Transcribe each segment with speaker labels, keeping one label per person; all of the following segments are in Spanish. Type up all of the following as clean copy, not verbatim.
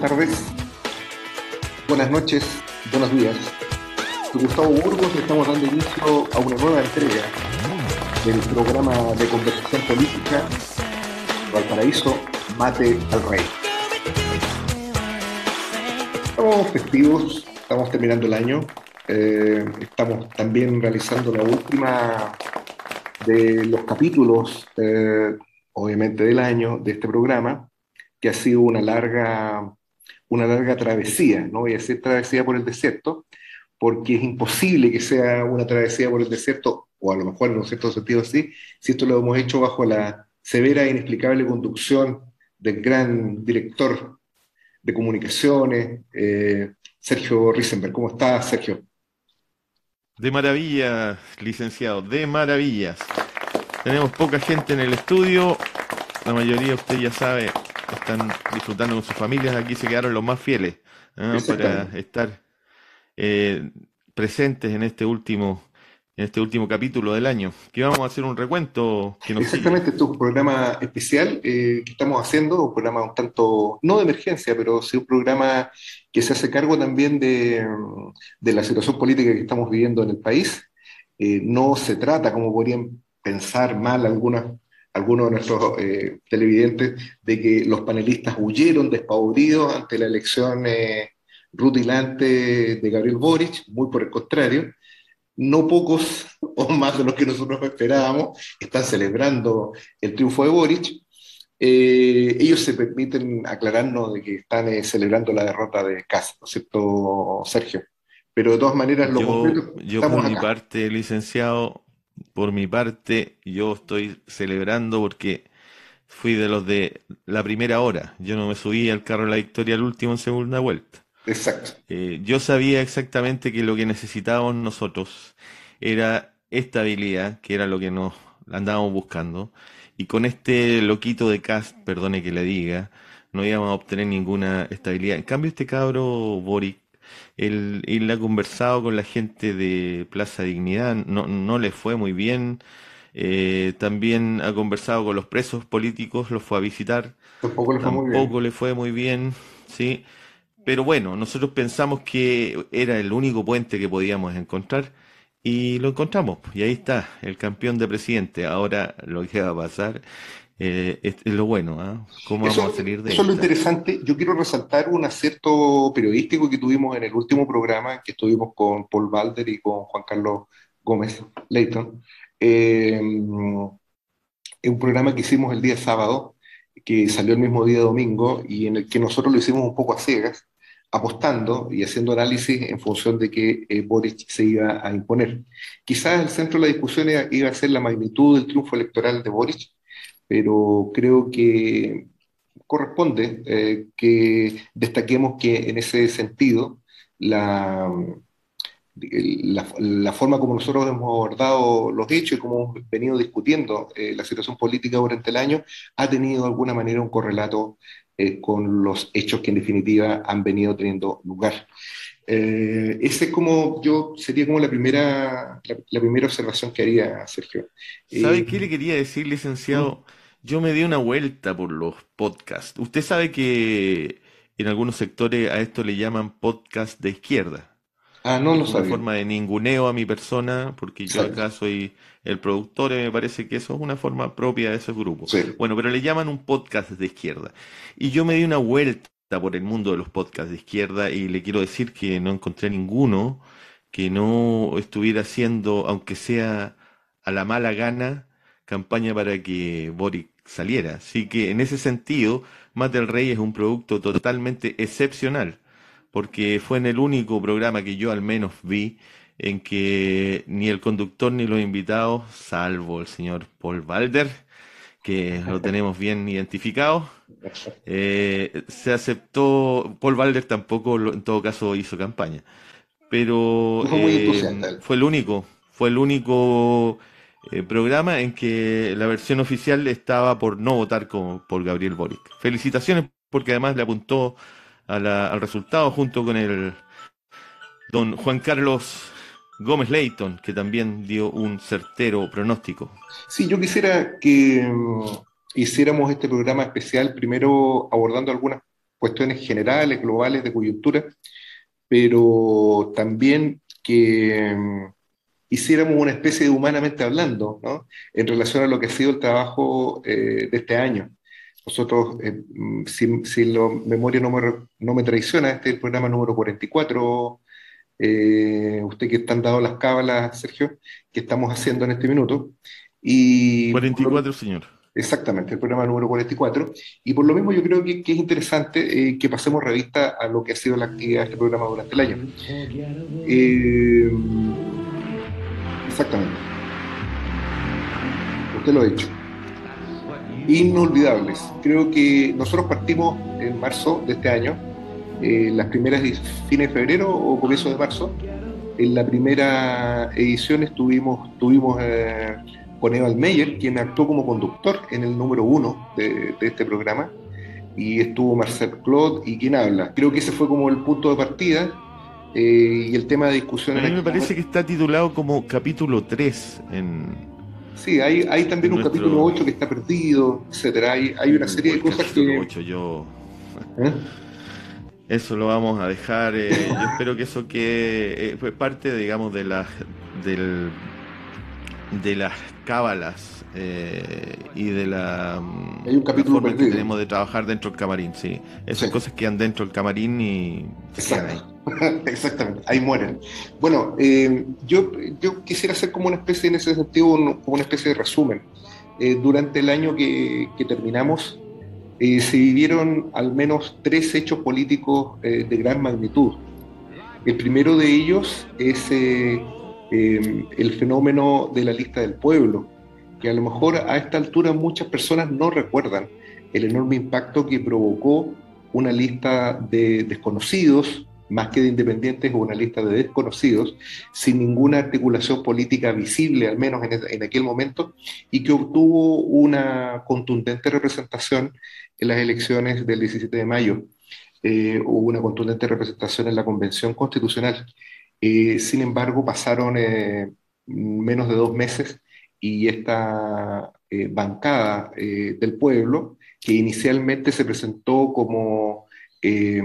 Speaker 1: tardes, buenas noches, buenos días. Soy Gustavo Burgos y estamos dando inicio a una nueva entrega del programa de conversación política Valparaíso, Mate al Rey. Estamos festivos, estamos terminando el año, estamos también realizando la última de los capítulos, obviamente del año, de este programa, que ha sido una larga travesía, no voy a decir travesía por el desierto, porque es imposible que sea una travesía por el desierto, o a lo mejor en un cierto sentido sí, si esto lo hemos hecho bajo la severa e inexplicable conducción del gran director de comunicaciones, Sergio Risenberg. ¿Cómo estás, Sergio?
Speaker 2: De maravillas, licenciado, de maravillas. Tenemos poca gente en el estudio, la mayoría, usted ya sabe, están disfrutando con sus familias. Aquí se quedaron los más fieles, para
Speaker 1: Exactamente.
Speaker 2: estar eh, presentes en este último capítulo del año. Que vamos a hacer un recuento que nos sigue.
Speaker 1: Exactamente, esto es un programa especial que estamos haciendo, un programa un tanto, no de emergencia, pero sí un programa que se hace cargo también de la situación política que estamos viviendo en el país. No se trata, como podrían pensar mal algunos de nuestros televidentes, de que los panelistas huyeron despavoridos ante la elección rutilante de Gabriel Boric, muy por el contrario. No pocos, o más de los que nosotros esperábamos, están celebrando el triunfo de Boric. Ellos se permiten aclararnos de que están celebrando la derrota de Kast, ¿no es cierto, Sergio? Pero de todas maneras, lo concreto,
Speaker 2: Yo por
Speaker 1: estamos
Speaker 2: mi
Speaker 1: acá.
Speaker 2: parte, licenciado, por mi parte, yo estoy celebrando porque fui de los de la primera hora. Yo no me subí al carro de la victoria al último en segunda vuelta.
Speaker 1: Exacto.
Speaker 2: Yo sabía exactamente que lo que necesitábamos nosotros era estabilidad, que era lo que nos andábamos buscando, y con este loquito de Cast, perdone que le diga, no íbamos a obtener ninguna estabilidad. En cambio, este cabro Boric, él ha conversado con la gente de Plaza Dignidad, no le fue muy bien. También ha conversado con los presos políticos, los fue a visitar,
Speaker 1: Tampoco le fue muy bien.
Speaker 2: tampoco le fue muy bien, ¿sí? Pero bueno, nosotros pensamos que era el único puente que podíamos encontrar y lo encontramos. Y ahí está, el campeón de presidente. Ahora lo que va a pasar es lo bueno, ¿ah? ¿Cómo vamos a salir de
Speaker 1: Eso es lo
Speaker 2: esta?
Speaker 1: interesante. Yo quiero resaltar un acierto periodístico que tuvimos en el último programa, que estuvimos con Paul Balder y con Juan Carlos Gómez Leighton. Es un programa que hicimos el día sábado, que salió el mismo día domingo, y en el que nosotros lo hicimos un poco a ciegas, apostando y haciendo análisis en función de que Boric se iba a imponer. Quizás el centro de la discusión iba a ser la magnitud del triunfo electoral de Boric, pero creo que corresponde que destaquemos que en ese sentido la, la forma como nosotros hemos abordado los hechos y como hemos venido discutiendo la situación política durante el año ha tenido de alguna manera un correlato con los hechos que en definitiva han venido teniendo lugar. Ese es como yo sería como la primera observación que haría, Sergio.
Speaker 2: ¿Sabe
Speaker 1: Eh,
Speaker 2: qué le quería decir,
Speaker 1: ¿Mm?
Speaker 2: licenciado? Yo me di una vuelta por los podcasts. Usted sabe que en algunos sectores a esto le llaman podcast de izquierda.
Speaker 1: Ah, no lo
Speaker 2: Es una
Speaker 1: sabía.
Speaker 2: forma de ninguneo a mi persona, porque yo
Speaker 1: Exacto.
Speaker 2: acá soy el productor y me parece que eso es una forma propia de esos grupos.
Speaker 1: Sí.
Speaker 2: Bueno, pero le llaman un podcast de izquierda. Y yo me di una vuelta por el mundo de los podcasts de izquierda y le quiero decir que no encontré ninguno que no estuviera haciendo, aunque sea a la mala gana, campaña para que Boric saliera. Así que en ese sentido, Mate el Rey es un producto totalmente excepcional porque fue en el único programa que yo al menos vi en que ni el conductor ni los invitados, salvo el señor Paul Balder, que lo tenemos bien identificado, se aceptó. Paul Balder tampoco, en todo caso, hizo campaña, pero
Speaker 1: No fue muy entusiasta él.
Speaker 2: fue el único programa en que la versión oficial estaba por no votar por Gabriel Boric. Felicitaciones porque además le apuntó al resultado junto con el don Juan Carlos Gómez Leighton, que también dio un certero pronóstico.
Speaker 1: Sí, yo quisiera que hiciéramos este programa especial primero abordando algunas cuestiones generales, globales, de coyuntura, pero también que hiciéramos una especie de humanamente hablando, ¿no? En relación a lo que ha sido el trabajo de este año. Nosotros, si la memoria no me traiciona, este es el programa número 44, usted que están dado las cábalas, Sergio, que estamos haciendo en este minuto. Y por lo-
Speaker 2: 44, señor.
Speaker 1: Exactamente, el programa número 44. Y por lo mismo yo creo que es interesante que pasemos revista a lo que ha sido la actividad de este programa durante el año. Eh, Exactamente, usted lo ha dicho. Inolvidables. Creo que nosotros partimos en marzo de este año, las primeras fines de febrero o comienzos de marzo. En la primera edición tuvimos con Eval Meyer, quien actuó como conductor en el número uno de este programa, y estuvo Marcel Claude y quien habla. Creo que ese fue como el punto de partida, y el tema de discusión
Speaker 2: A
Speaker 1: en
Speaker 2: mí me
Speaker 1: aquel
Speaker 2: parece
Speaker 1: momento.
Speaker 2: que está titulado como capítulo 3
Speaker 1: Sí, hay también
Speaker 2: en
Speaker 1: un capítulo
Speaker 2: nuestro...
Speaker 1: 8 que está perdido, etcétera. Hay una serie de
Speaker 2: El
Speaker 1: cosas
Speaker 2: capítulo
Speaker 1: que...
Speaker 2: 8 yo...
Speaker 1: ¿eh?
Speaker 2: Eso lo vamos a dejar. Yo espero que eso que fue parte, digamos, del, de las cábalas y de
Speaker 1: Hay un
Speaker 2: la
Speaker 1: capítulo
Speaker 2: forma en que
Speaker 1: perdido.
Speaker 2: tenemos de trabajar dentro del camarín, sí.
Speaker 1: Sí.
Speaker 2: Esas cosas quedan dentro del camarín y se quedan
Speaker 1: Exacto,
Speaker 2: ahí.
Speaker 1: exactamente, ahí mueren. Bueno, yo quisiera hacer como una especie, en ese sentido, como una especie de resumen. Durante el año que terminamos, se vivieron al menos tres hechos políticos de gran magnitud. El primero de ellos es el fenómeno de la lista del pueblo, que a lo mejor a esta altura muchas personas no recuerdan el enorme impacto que provocó una lista de desconocidos, más que de independientes, o una lista de desconocidos, sin ninguna articulación política visible, al menos en aquel momento, y que obtuvo una contundente representación en las elecciones del 17 de mayo. Hubo una contundente representación en la Convención Constitucional. Sin embargo, pasaron menos de 2 meses y esta bancada del pueblo, que inicialmente se presentó como eh,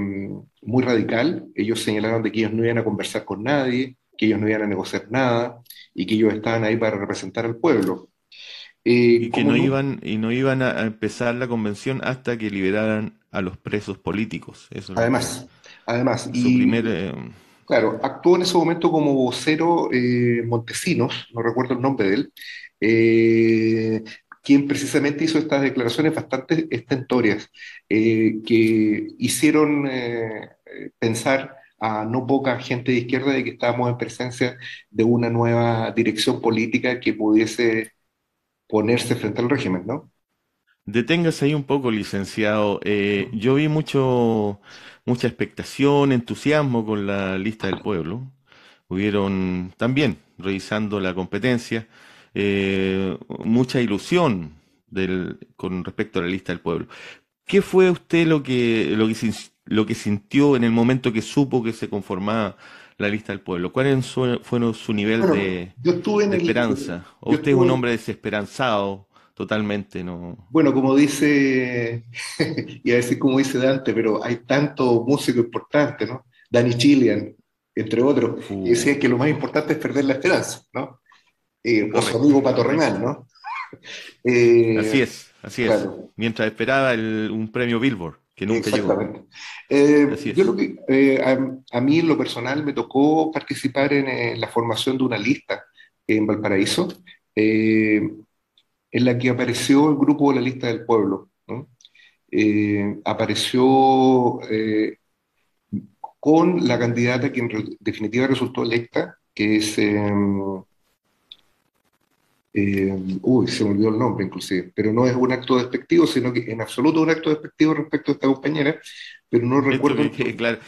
Speaker 1: muy radical, ellos señalaron de que ellos no iban a conversar con nadie, que ellos no iban a negociar nada y que ellos estaban ahí para representar al pueblo.
Speaker 2: Y que
Speaker 1: Como no,
Speaker 2: no iban a empezar la convención hasta que liberaran a los presos políticos. Eso es lo que...
Speaker 1: además, además,
Speaker 2: Su primer...
Speaker 1: claro, actuó en ese momento como vocero Montesinos, no recuerdo el nombre de él, quien precisamente hizo estas declaraciones bastante estentorias, que hicieron pensar a no poca gente de izquierda de que estábamos en presencia de una nueva dirección política que pudiese ponerse frente al régimen, ¿no?
Speaker 2: Deténgase ahí un poco, licenciado. Yo vi mucha expectación, entusiasmo con la lista del pueblo. Hubieron también, revisando la competencia, mucha ilusión con respecto a la lista del pueblo. ¿Qué fue usted lo que sintió en el momento que supo que se conformaba la lista del pueblo? Fueron su nivel
Speaker 1: Bueno, yo estuve en
Speaker 2: de
Speaker 1: el,
Speaker 2: esperanza? ¿O
Speaker 1: yo
Speaker 2: usted es un
Speaker 1: estuve,
Speaker 2: hombre desesperanzado totalmente? No.
Speaker 1: bueno, como dice, iba a decir como dice Dante, pero hay tanto músico importante, ¿no? Danny Chilean, entre otros, y
Speaker 2: Uh,
Speaker 1: decía que lo más importante es perder la esperanza, ¿no? O su
Speaker 2: Correcto,
Speaker 1: amigo Pato Renal,
Speaker 2: correcto.
Speaker 1: ¿no? Eh,
Speaker 2: Así es, así es.
Speaker 1: claro,
Speaker 2: Mientras esperaba un premio Billboard, que nunca llegó.
Speaker 1: exactamente.
Speaker 2: Así
Speaker 1: Yo lo
Speaker 2: es.
Speaker 1: que, a mí en lo personal me tocó participar en la formación de una lista en Valparaíso, en la que apareció el grupo de la lista del pueblo, ¿no? Apareció con la candidata que en definitiva resultó electa, que es, se me olvidó el nombre inclusive, pero no es un acto despectivo, sino que en absoluto un acto despectivo respecto a esta compañera, pero no
Speaker 2: Esto
Speaker 1: recuerdo
Speaker 2: que quede claro.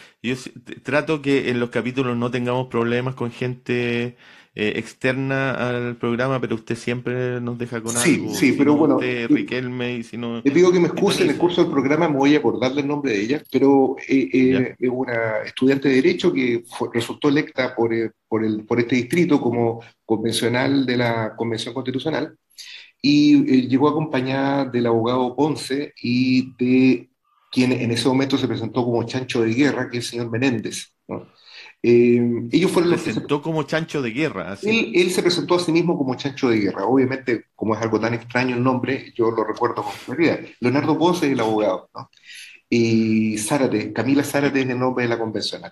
Speaker 2: Trato que en los capítulos no tengamos problemas con gente externa al programa, pero usted siempre nos deja con
Speaker 1: Sí,
Speaker 2: algo.
Speaker 1: sí,
Speaker 2: Si
Speaker 1: pero
Speaker 2: no
Speaker 1: bueno,
Speaker 2: usted, Riquelme, y si no,
Speaker 1: le pido que me excuse, en el
Speaker 2: Pitoniza.
Speaker 1: curso del programa me voy a acordarle el nombre de ella, pero
Speaker 2: ¿Ya?
Speaker 1: es una estudiante de Derecho que resultó electa por este distrito como convencional de la Convención Constitucional y llegó acompañada del abogado Ponce y de quien en ese momento se presentó como chancho de guerra, que es el señor Menéndez, ¿no? Ellos
Speaker 2: Se
Speaker 1: fueron los que
Speaker 2: presentó como chancho de guerra, así.
Speaker 1: él se presentó a sí mismo como chancho de guerra. Obviamente, como es algo tan extraño el nombre, yo lo recuerdo con claridad. Leonardo Ponce es el abogado, ¿no? Y Zárate, Camila Zárate es el nombre de la convencional.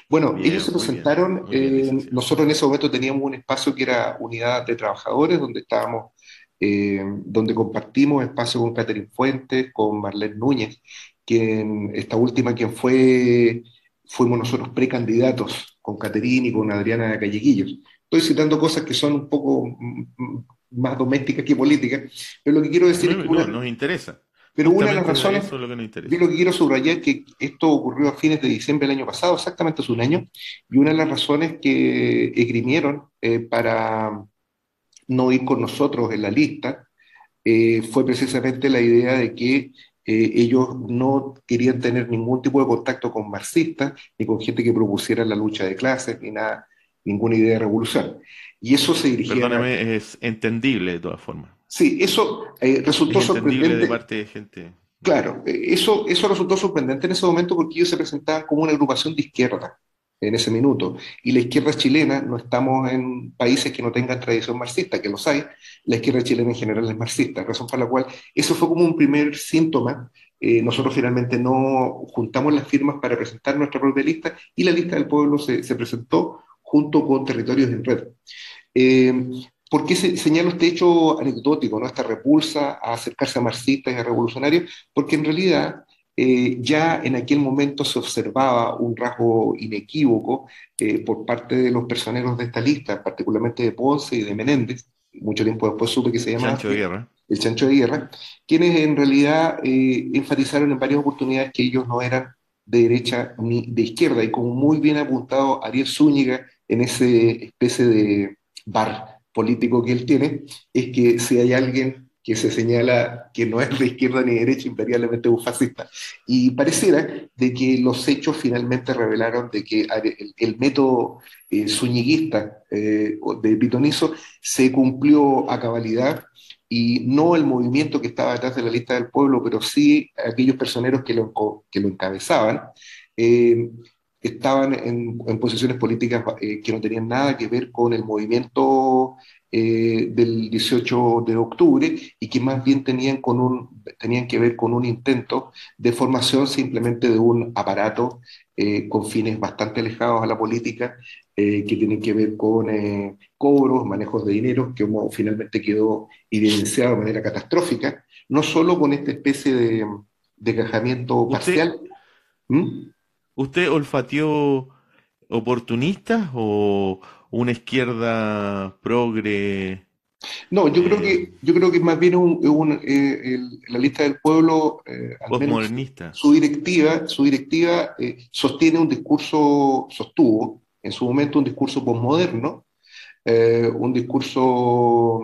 Speaker 1: Bueno, ellos se
Speaker 2: Bien,
Speaker 1: presentaron,
Speaker 2: muy bien, licenciado.
Speaker 1: nosotros en ese momento teníamos un espacio que era Unidad de Trabajadores, donde estábamos, donde compartimos espacio con Catherine Fuentes, con Marlene Núñez, quien, esta última quien fuimos nosotros precandidatos con Catherine y con Adriana Calleguillos. Estoy citando cosas que son un poco más domésticas que políticas, pero lo que quiero decir es
Speaker 2: No,
Speaker 1: que
Speaker 2: no, nos interesa.
Speaker 1: pero una de las
Speaker 2: Justamente
Speaker 1: razones,
Speaker 2: eso es lo que nos
Speaker 1: yo
Speaker 2: interesa.
Speaker 1: lo que quiero subrayar es que esto ocurrió a fines de diciembre del año pasado, exactamente hace un año, y una de las razones que esgrimieron para no ir con nosotros en la lista fue precisamente la idea de que ellos no querían tener ningún tipo de contacto con marxistas, ni con gente que propusiera la lucha de clases, ni nada, ninguna idea de revolución. Y eso se dirigía a...
Speaker 2: Perdóname, es entendible de todas formas.
Speaker 1: Sí, eso
Speaker 2: Es
Speaker 1: resultó
Speaker 2: entendible de
Speaker 1: sorprendente.
Speaker 2: parte de gente.
Speaker 1: Claro, eso resultó sorprendente en ese momento porque ellos se presentaban como una agrupación de izquierda en ese minuto. Y la izquierda chilena, no estamos en países que no tengan tradición marxista, que los hay, la izquierda chilena en general es marxista, razón por la cual eso fue como un primer síntoma. Nosotros finalmente no juntamos las firmas para presentar nuestra propia lista y la lista del pueblo se presentó junto con Territorios en Red. Eh, ¿Por qué señalo este hecho anecdótico, ¿no? Esta repulsa a acercarse a marxistas y a revolucionarios? Porque en realidad ya en aquel momento se observaba un rasgo inequívoco por parte de los personeros de esta lista, particularmente de Ponce y de Menéndez, mucho tiempo después supe que se llamaba
Speaker 2: Chancho de
Speaker 1: así,
Speaker 2: guerra.
Speaker 1: el Chancho de Guerra, quienes en realidad enfatizaron en varias oportunidades que ellos no eran de derecha ni de izquierda, y como muy bien apuntado Ariel Zúñiga en ese especie de bar político que él tiene, es que si hay alguien que se señala que no es de izquierda ni de derecha, invariablemente es un fascista. Y pareciera de que los hechos finalmente revelaron de que el método zúñiguista de Pitonizo se cumplió a cabalidad y no el movimiento que estaba detrás de la lista del pueblo, pero sí aquellos personeros que lo encabezaban, eh, estaban en posiciones políticas que no tenían nada que ver con el movimiento del 18 de octubre y que más bien tenían que ver con un intento de formación simplemente de un aparato con fines bastante alejados a la política, que tienen que ver con cobros, manejos de dinero, que como finalmente quedó evidenciado de manera catastrófica, no solo con esta especie de cajamiento
Speaker 2: ¿Usted,
Speaker 1: parcial. ¿Mm?
Speaker 2: usted olfateó oportunistas o una izquierda progre
Speaker 1: No,
Speaker 2: eh,
Speaker 1: yo creo que más bien la lista del pueblo, al menos
Speaker 2: postmodernista?
Speaker 1: su directiva sostiene un discurso, sostuvo en su momento un discurso posmoderno, un discurso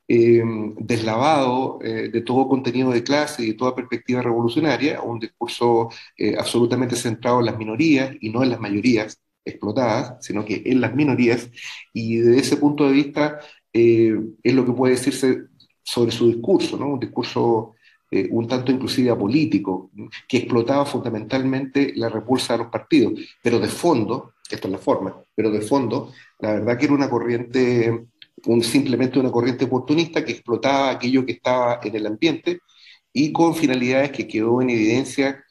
Speaker 1: eh, deslavado de todo contenido de clase y de toda perspectiva revolucionaria, un discurso absolutamente centrado en las minorías y no en las mayorías explotadas, sino que en las minorías, y desde ese punto de vista es lo que puede decirse sobre su discurso, ¿no? Un discurso un tanto inclusive apolítico, que explotaba fundamentalmente la repulsa de los partidos, pero de fondo, esta es la forma, pero de fondo la verdad que era una corriente, simplemente una corriente oportunista que explotaba aquello que estaba en el ambiente y con finalidades que quedó en evidencia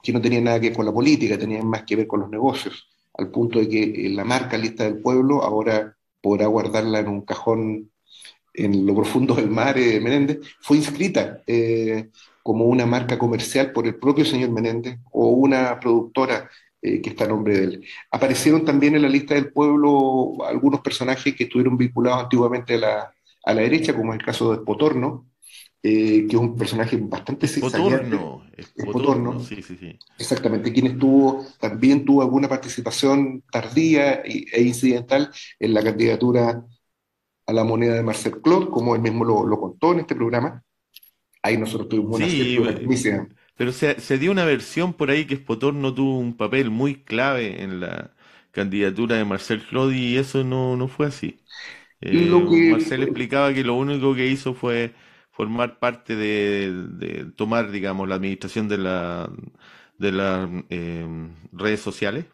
Speaker 1: que no tenían nada que ver con la política, tenían más que ver con los negocios, al punto de que la marca Lista del Pueblo ahora podrá guardarla en un cajón en lo profundo del mar, Menéndez, fue inscrita como una marca comercial por el propio señor Menéndez o una productora que está a nombre de él. Aparecieron también en la lista del pueblo algunos personajes que estuvieron vinculados antiguamente a la derecha, como es el caso de Spotorno, que es un personaje bastante zigzagueante,
Speaker 2: Es
Speaker 1: Spotorno,
Speaker 2: sí, sí, sí.
Speaker 1: exactamente, quien también tuvo alguna participación tardía e incidental en la candidatura a la moneda de Marcel Claude, como él mismo lo contó en este programa. Ahí nosotros tuvimos una
Speaker 2: Sí,
Speaker 1: cierta, una primicia.
Speaker 2: pero se dio una versión por ahí que Spotorno tuvo un papel muy clave en la candidatura de Marcel Claude y eso no fue así.
Speaker 1: Lo que,
Speaker 2: Marcel explicaba que lo único que hizo formar parte de tomar, digamos, la administración de las redes sociales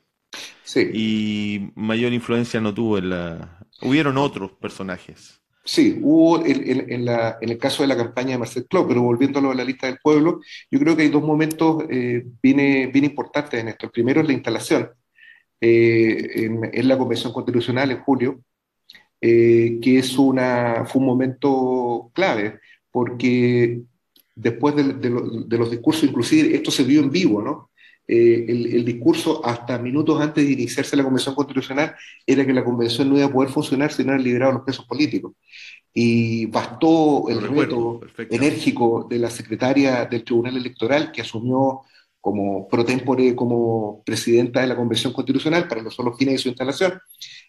Speaker 1: Sí,
Speaker 2: y mayor influencia no tuvo en la... Hubieron otros personajes.
Speaker 1: sí, hubo en el caso de la campaña de Marcel Clos, pero volviéndolo a la lista del pueblo, yo creo que hay dos momentos bien importantes en esto. El primero es la instalación en la Convención Constitucional en julio, que fue un momento clave, porque después de los discursos, inclusive esto se vio en vivo, ¿no? El discurso hasta minutos antes de iniciarse la Convención Constitucional era que la Convención no iba a poder funcionar si no eran liberados los presos políticos. Y bastó
Speaker 2: Lo
Speaker 1: el
Speaker 2: recuerdo
Speaker 1: reto
Speaker 2: perfectamente.
Speaker 1: enérgico de la secretaria del Tribunal Electoral, que asumió como pro tempore, como presidenta de la Convención Constitucional para los solos fines de su instalación,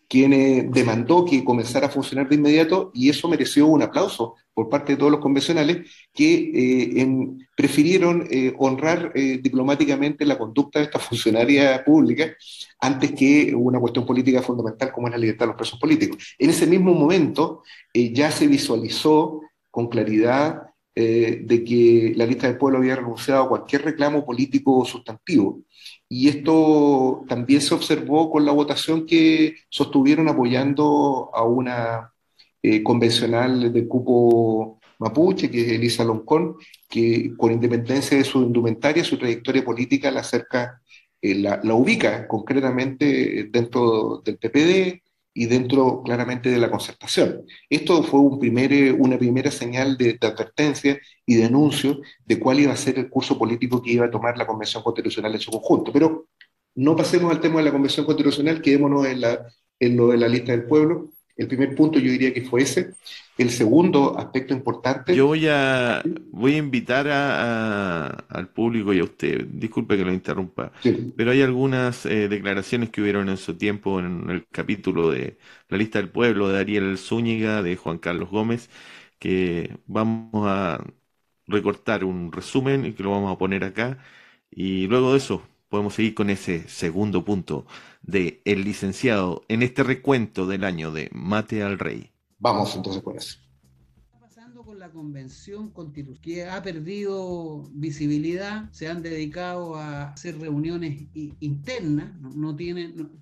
Speaker 1: quien demandó que comenzara a funcionar de inmediato, y eso mereció un aplauso por parte de todos los convencionales que prefirieron honrar diplomáticamente la conducta de esta funcionaria pública antes que una cuestión política fundamental como es la libertad de los presos políticos. En ese mismo momento ya se visualizó con claridad de que la lista del pueblo había renunciado a cualquier reclamo político sustantivo. Y esto también se observó con la votación que sostuvieron apoyando a una convencional de cupo mapuche, que es Elisa Loncón, que con independencia de su indumentaria, su trayectoria política la acerca, la ubica concretamente dentro del PPD y dentro claramente de la concertación. Esto fue una primera señal de advertencia y de anuncio de cuál iba a ser el curso político que iba a tomar la Convención Constitucional en su conjunto. Pero no pasemos al tema de la Convención Constitucional, quedémonos en lo de la lista del pueblo. El primer punto yo diría que fue ese. El segundo aspecto importante,
Speaker 2: Yo voy a invitar al público y a usted, disculpe que lo interrumpa,
Speaker 1: sí,
Speaker 2: pero hay algunas declaraciones que hubieron en su tiempo en el capítulo de La Lista del Pueblo de Ariel Zúñiga, de Juan Carlos Gómez, que vamos a recortar un resumen y que lo vamos a poner acá. Y luego de eso podemos seguir con ese segundo punto de el licenciado en este recuento del año de Mate al Rey.
Speaker 1: vamos entonces con eso.
Speaker 3: Pasando con la convención constitucional, que ha perdido visibilidad, se han dedicado a hacer reuniones internas,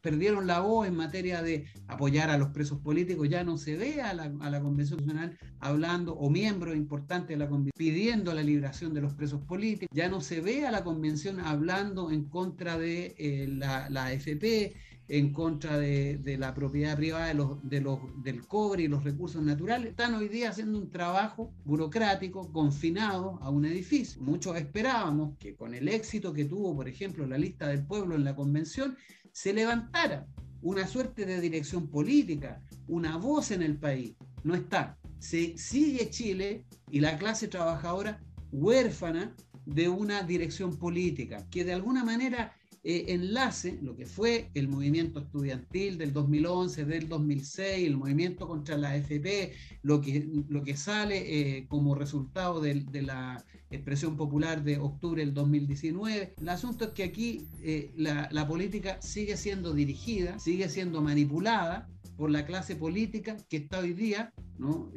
Speaker 3: perdieron la voz en materia de apoyar a los presos políticos, ya no se ve a la convención constitucional hablando, o miembros importantes de la convención pidiendo la liberación de los presos políticos, ya no se ve a la convención hablando en contra de la AFP, en contra de la propiedad privada del cobre y los recursos naturales. Están hoy día haciendo un trabajo burocrático confinado a un edificio. Muchos esperábamos que con el éxito que tuvo, por ejemplo, la lista del pueblo en la convención, se levantara una suerte de dirección política, una voz en el país. No está. Se sigue Chile y la clase trabajadora huérfana de una dirección política que de alguna manera enlace lo que fue el movimiento estudiantil del 2011, del 2006, el movimiento contra la AFP, lo que sale como resultado de la expresión popular de octubre del 2019. El asunto es que aquí la política sigue siendo dirigida, sigue siendo manipulada por la clase política que está hoy día, ¿no?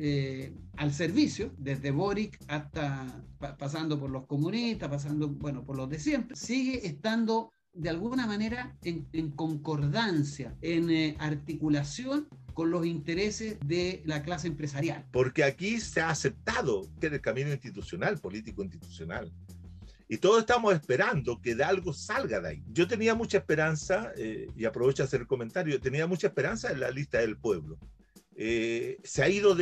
Speaker 3: Al servicio, desde Boric hasta pasando por los comunistas, pasando, bueno, por los de siempre, sigue estando de alguna manera en concordancia, en articulación con los intereses de la clase empresarial.
Speaker 4: Porque aquí se ha aceptado que el camino institucional, político institucional, y todos estamos esperando que de algo salga de ahí. Yo tenía mucha esperanza, y aprovecho a hacer el comentario, tenía mucha esperanza en la lista del pueblo. Se ha ido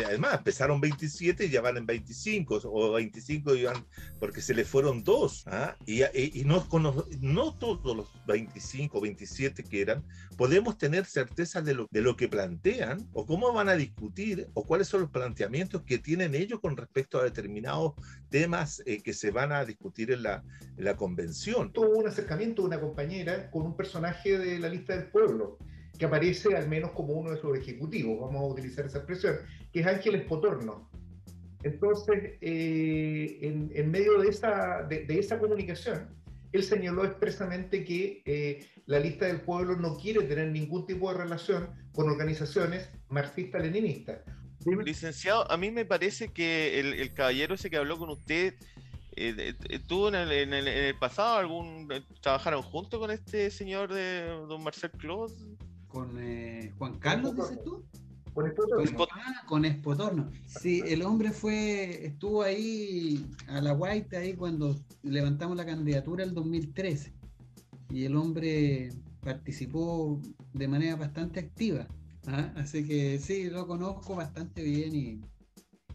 Speaker 4: además empezaron 27 y ya van en 25 o 25 iban, porque se le fueron dos, ¿ah? Y no todos los 25 o 27 que eran podemos tener certeza de lo que plantean o cómo van a discutir o cuáles son los planteamientos que tienen ellos con respecto a determinados temas que se van a discutir en la convención.
Speaker 5: Tuvo un acercamiento de una compañera con un personaje de la lista del pueblo que aparece al menos como uno de sus ejecutivos, vamos a utilizar esa expresión, que es Ángeles Potorno. Entonces, en medio de esa comunicación, él señaló expresamente que la lista del pueblo no quiere tener ningún tipo de relación con organizaciones marxistas-leninistas.
Speaker 2: licenciado, a mí me parece que el caballero ese que habló con usted tuvo en el pasado trabajaron juntos con este señor de don Marcel Clos.
Speaker 3: Con Juan Carlos, dices tú.
Speaker 5: Con Espotorno.
Speaker 3: Con Espotorno. Sí, el hombre estuvo ahí a la guaita ahí cuando levantamos la candidatura el 2013. Y el hombre participó de manera bastante activa. Así que sí, lo conozco bastante bien y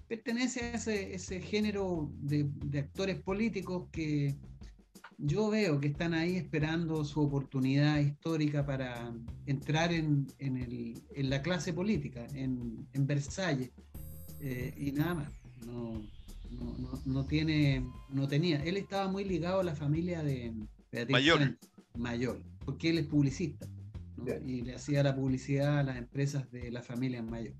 Speaker 3: pertenece a ese género de actores políticos que yo veo que están ahí esperando su oportunidad histórica para entrar en la clase política, en Versalles, y nada más. No tenía. Él estaba muy ligado a la familia de Beatriz Sánchez, Mayor, porque él es publicista, ¿no? Y le hacía la publicidad a las empresas de la familia Mayor.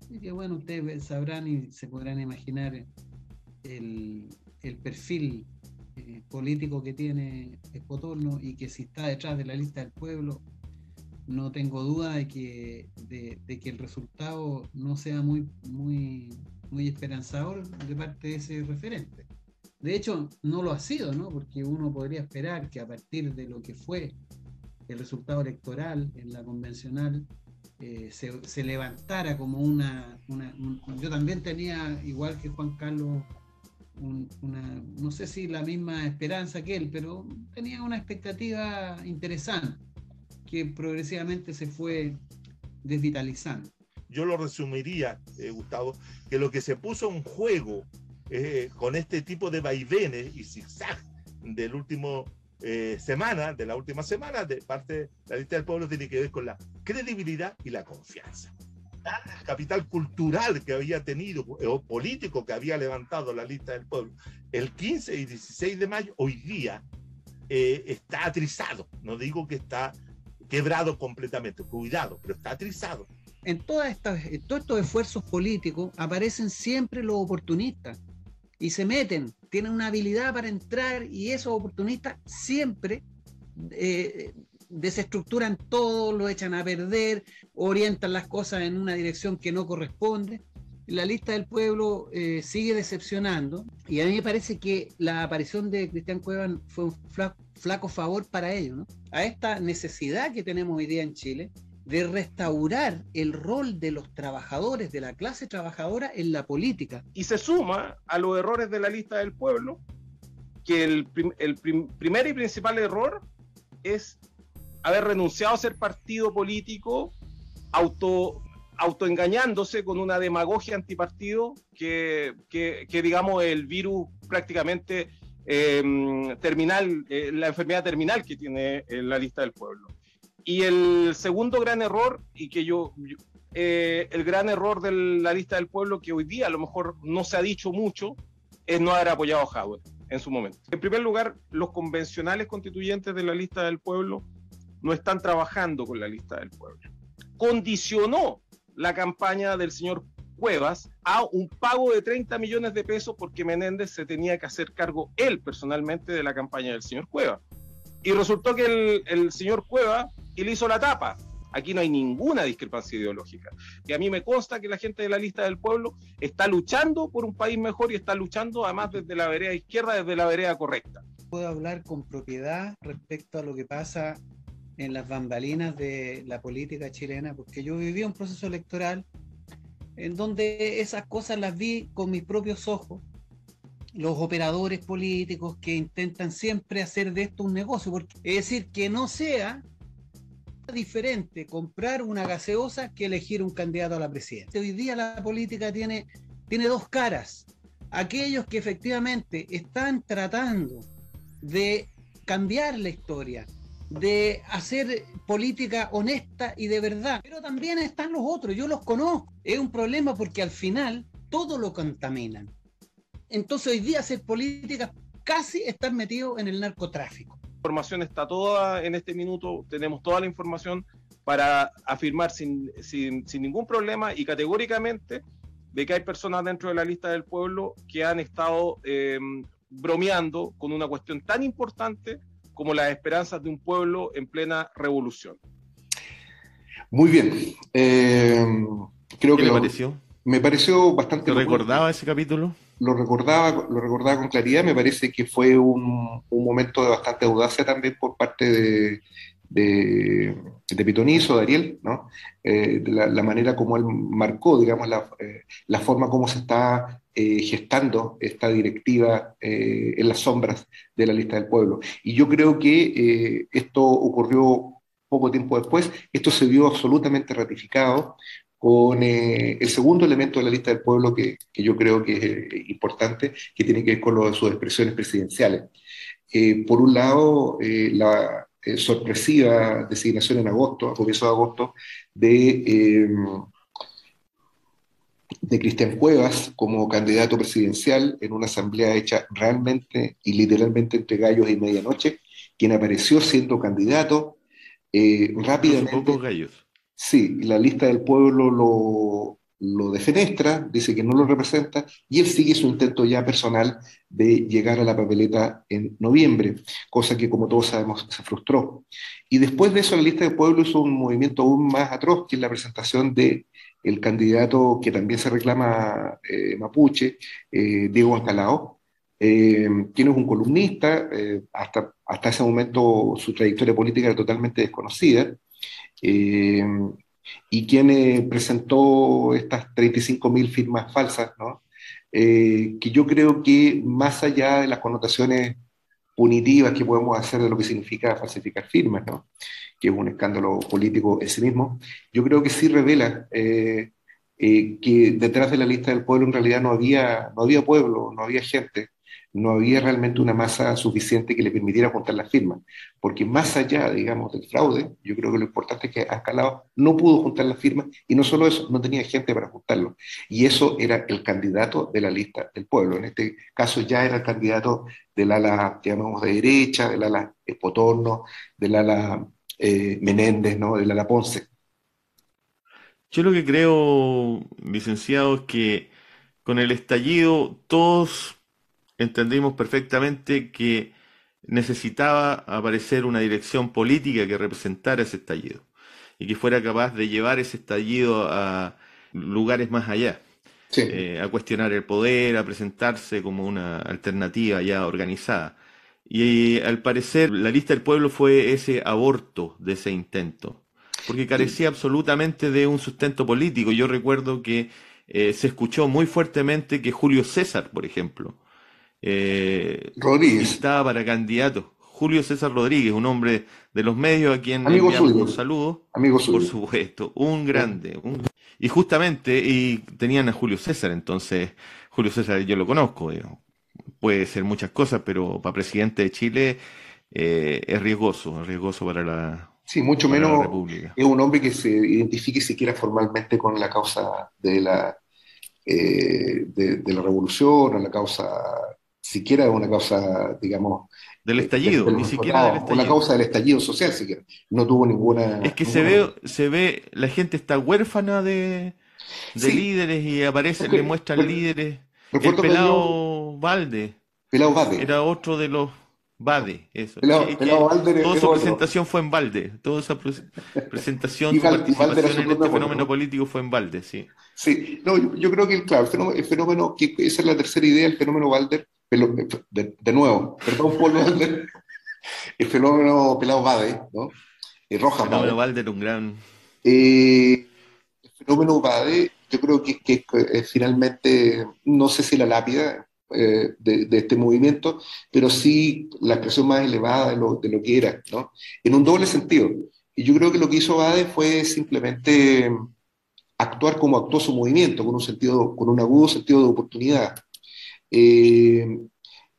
Speaker 3: Así que bueno, ustedes sabrán y se podrán imaginar el perfil político que tiene Espotorno, y que si está detrás de la lista del pueblo, no tengo duda de que el resultado no sea muy esperanzador de parte de ese referente. De hecho, no lo ha sido, ¿no? Porque uno podría esperar que a partir de lo que fue el resultado electoral en la convencional, se levantara como yo también tenía, igual que Juan Carlos, no sé si la misma esperanza que él, pero tenía una expectativa interesante que progresivamente se fue desvitalizando.
Speaker 4: Yo lo resumiría, Gustavo, que lo que se puso en juego con este tipo de vaivenes y zigzag de la última semana de parte de la lista del pueblo tiene que ver con la credibilidad y la confianza. El capital cultural que había tenido o político que había levantado la lista del pueblo el 15 y 16 de mayo, hoy día está atrizado. No digo que está quebrado completamente, cuidado, pero está atrizado.
Speaker 3: En todos estos esfuerzos políticos aparecen siempre los oportunistas y se meten, tienen una habilidad para entrar, y esos oportunistas siempre desestructuran todo, lo echan a perder, orientan las cosas en una dirección que no corresponde. La lista del pueblo sigue decepcionando, y a mí me parece que la aparición de Cristian Cuevas fue un flaco favor para ellos, ¿no? A esta necesidad que tenemos hoy día en Chile de restaurar el rol de los trabajadores, de la clase trabajadora en la política.
Speaker 6: Y se suma a los errores de la lista del pueblo, que el primer y principal error es haber renunciado a ser partido político, autoengañándose con una demagogia antipartido que digamos, el virus prácticamente terminal, la enfermedad terminal que tiene la lista del pueblo. Y el segundo gran error, el gran error de la lista del pueblo, que hoy día a lo mejor no se ha dicho mucho, es no haber apoyado a Jadwe en su momento. En primer lugar, los convencionales constituyentes de la lista del pueblo no están trabajando con la lista del pueblo. Condicionó la campaña del señor Cuevas a un pago de 30 millones de pesos porque Menéndez se tenía que hacer cargo él personalmente de la campaña del señor Cuevas. Y resultó que el señor Cuevas le hizo la tapa. Aquí no hay ninguna discrepancia ideológica. Y a mí me consta que la gente de la lista del pueblo está luchando por un país mejor, y está luchando además desde la vereda izquierda, desde la vereda correcta.
Speaker 3: Puedo hablar con propiedad respecto a lo que pasa en las bambalinas de la política chilena, porque yo viví un proceso electoral en donde esas cosas las vi con mis propios ojos. Los operadores políticos que intentan siempre hacer de esto un negocio, es decir, que no sea diferente comprar una gaseosa que elegir un candidato a la presidencia. Hoy día la política tiene dos caras. Aquellos que efectivamente están tratando de cambiar la historia, de hacer política honesta y de verdad, pero también están los otros, yo los conozco. Es un problema porque al final todo lo contaminan. Entonces hoy día hacer política casi estar metido en el narcotráfico.
Speaker 6: La información está toda en este minuto, tenemos toda la información para afirmar sin ningún problema y categóricamente de que hay personas dentro de la lista del pueblo que han estado bromeando con una cuestión tan importante como las esperanzas de un pueblo en plena revolución.
Speaker 1: Muy bien. Creo
Speaker 2: ¿Qué
Speaker 1: que
Speaker 2: le pareció?
Speaker 1: Me pareció bastante
Speaker 2: ¿Te
Speaker 1: elocuente.
Speaker 2: recordaba ese capítulo?
Speaker 1: Lo recordaba con claridad. Me parece que fue un momento de bastante audacia también por parte de Pitonizo, de Ariel, ¿no? De la manera como él marcó, digamos, la forma como se está gestando esta directiva en las sombras de la lista del pueblo. Y yo creo que esto ocurrió poco tiempo después. Esto se vio absolutamente ratificado con el segundo elemento de la lista del pueblo que yo creo que es importante, que tiene que ver con lo de sus expresiones presidenciales. Por un lado, la sorpresiva designación en agosto, a comienzos de agosto, de Cristian Cuevas como candidato presidencial en una asamblea hecha realmente y literalmente entre gallos y medianoche, quien apareció siendo candidato
Speaker 2: Incluso pocos
Speaker 1: rápidamente.
Speaker 2: gallos.
Speaker 1: Sí, la lista del pueblo lo defenestra, dice que no lo representa, y él sigue su intento ya personal de llegar a la papeleta en noviembre, cosa que, como todos sabemos, se frustró. Y después de eso, la lista del pueblo hizo un movimiento aún más atroz, que es la presentación de el candidato que también se reclama mapuche, Diego Ancalao, quien es un columnista, hasta ese momento su trayectoria política era totalmente desconocida, eh, y quien presentó estas 35.000 firmas falsas, ¿no? Que yo creo que más allá de las connotaciones punitivas que podemos hacer de lo que significa falsificar firmas, ¿no? Que es un escándalo político en sí mismo, yo creo que sí revela que detrás de la lista del pueblo en realidad no había pueblo, no había gente, no había realmente una masa suficiente que le permitiera juntar las firmas, porque más allá, digamos, del fraude, yo creo que lo importante es que Ascalado no pudo juntar las firmas y no solo eso, no tenía gente para juntarlo. Y eso era el candidato de la lista del pueblo. En este caso ya era el candidato del ala, digamos, de derecha, del ala Potorno, del ala Menéndez, ¿no? Del ala Ponce.
Speaker 2: Yo lo que creo, licenciado, es que con el estallido todos entendimos perfectamente que necesitaba aparecer una dirección política que representara ese estallido y que fuera capaz de llevar ese estallido a lugares más allá,
Speaker 1: Sí,
Speaker 2: a cuestionar el poder, a presentarse como una alternativa ya organizada. Y al parecer la lista del pueblo fue ese aborto de ese intento, porque
Speaker 1: sí.
Speaker 2: carecía absolutamente de un sustento político. Yo recuerdo que se escuchó muy fuertemente que Julio César, por ejemplo, eh,
Speaker 1: Rodríguez,
Speaker 2: pintaba para candidato. Julio César Rodríguez, un hombre de los medios a quien
Speaker 1: amigo
Speaker 2: enviamos un
Speaker 1: suyo,
Speaker 2: saludo,
Speaker 1: amigo
Speaker 2: por
Speaker 1: suyo.
Speaker 2: supuesto, un
Speaker 1: Sí,
Speaker 2: grande. Y justamente, y tenían a Julio César, entonces Julio César yo lo conozco, digamos. Puede ser muchas cosas, pero para presidente de Chile es riesgoso
Speaker 1: sí, mucho
Speaker 2: para la
Speaker 1: menos
Speaker 2: República.
Speaker 1: es un hombre que se identifique siquiera formalmente con la causa de la revolución o la causa, siquiera una causa, digamos,
Speaker 2: Del
Speaker 1: de
Speaker 2: estallido, ni
Speaker 1: los
Speaker 2: siquiera del
Speaker 1: explotados, o la
Speaker 2: estallido.
Speaker 1: causa del estallido social, siquiera. No tuvo
Speaker 2: Es
Speaker 1: ninguna,
Speaker 2: que
Speaker 1: ninguna.
Speaker 2: la gente está huérfana de
Speaker 1: Sí,
Speaker 2: líderes y aparece, le
Speaker 1: porque
Speaker 2: muestran líderes. El
Speaker 1: recuerdo que había un
Speaker 2: pelado Valde
Speaker 1: pelado Bade.
Speaker 2: era otro de los Bade, eso. Sí,
Speaker 1: Pelado,
Speaker 2: es que
Speaker 1: pelado Balder
Speaker 2: toda
Speaker 1: es
Speaker 2: su
Speaker 1: otro.
Speaker 2: presentación fue en Balde. Toda esa presentación,
Speaker 1: Y,
Speaker 2: su
Speaker 1: y Balder es
Speaker 2: participación
Speaker 1: su
Speaker 2: en
Speaker 1: propio
Speaker 2: este
Speaker 1: nombre,
Speaker 2: fenómeno
Speaker 1: ¿no?
Speaker 2: político fue en Balde, sí.
Speaker 1: Sí, no, yo creo que, claro, el fenómeno, que esa es la tercera idea, el fenómeno Balder, de nuevo, perdón por Balder, el fenómeno pelado Bade, ¿no?
Speaker 2: El
Speaker 1: Rojas
Speaker 2: fenómeno
Speaker 1: Bade.
Speaker 2: Balde era un gran...
Speaker 1: El fenómeno Bade, yo creo que finalmente, no sé si la lápida de este movimiento, pero sí la expresión más elevada de lo que era, ¿no? En un doble sentido. Y yo creo que lo que hizo Bade fue simplemente actuar como actuó su movimiento, con un agudo sentido de oportunidad. Eh,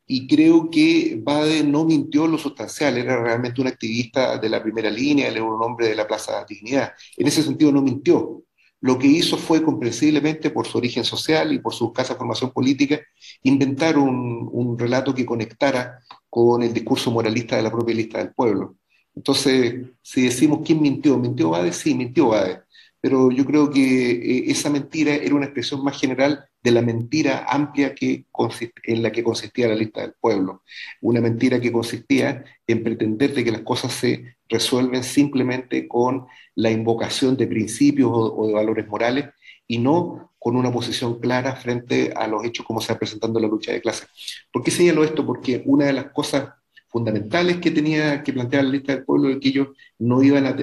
Speaker 1: y creo que Bade no mintió en lo sustancial, era realmente un activista de la primera línea, él era un hombre de la Plaza Dignidad. En ese sentido no mintió. Lo que hizo fue, comprensiblemente, por su origen social y por su escasa formación política, inventar un relato que conectara con el discurso moralista de la propia lista del pueblo. Entonces, si decimos quién mintió, ¿mintió Bade? Sí, mintió Bade. Pero yo creo que esa mentira era una expresión más general de la mentira amplia en la que consistía la lista del pueblo. Una mentira que consistía en pretender de que las cosas se resuelven simplemente con la invocación de principios o de valores morales y no con una posición clara frente a los hechos como se va presentando en la lucha de clases. ¿Por qué señalo esto? Porque una de las cosas fundamentales que plantear la lista del pueblo es que ellos no iban a,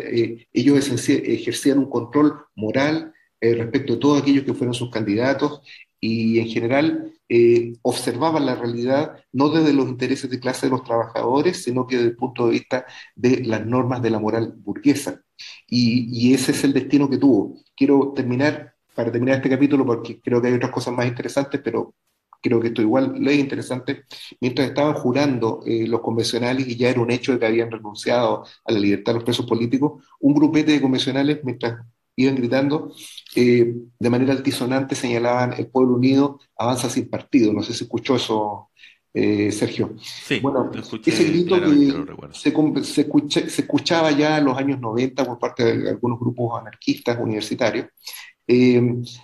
Speaker 1: ellos ejercían un control moral respecto de todos aquellos que fueron sus candidatos y en general observaban la realidad no desde los intereses de clase de los trabajadores, sino que desde el punto de vista de las normas de la moral burguesa. Y ese es el destino que tuvo. Quiero terminar, para terminar este capítulo, porque creo que hay otras cosas más interesantes, pero creo que esto igual es interesante. Mientras estaban jurando los convencionales y ya era un hecho de que habían renunciado a la libertad de los presos políticos, un grupete de convencionales, mientras iban gritando, de manera altisonante señalaban: el pueblo unido avanza sin partido. No sé si escuchó eso, Sergio.
Speaker 2: Sí,
Speaker 1: Bueno,
Speaker 2: lo
Speaker 1: ese
Speaker 2: escuché
Speaker 1: grito
Speaker 2: claramente, lo
Speaker 1: que
Speaker 2: recuerdo.
Speaker 1: se escuchaba ya en los años 90 por parte de algunos grupos anarquistas universitarios,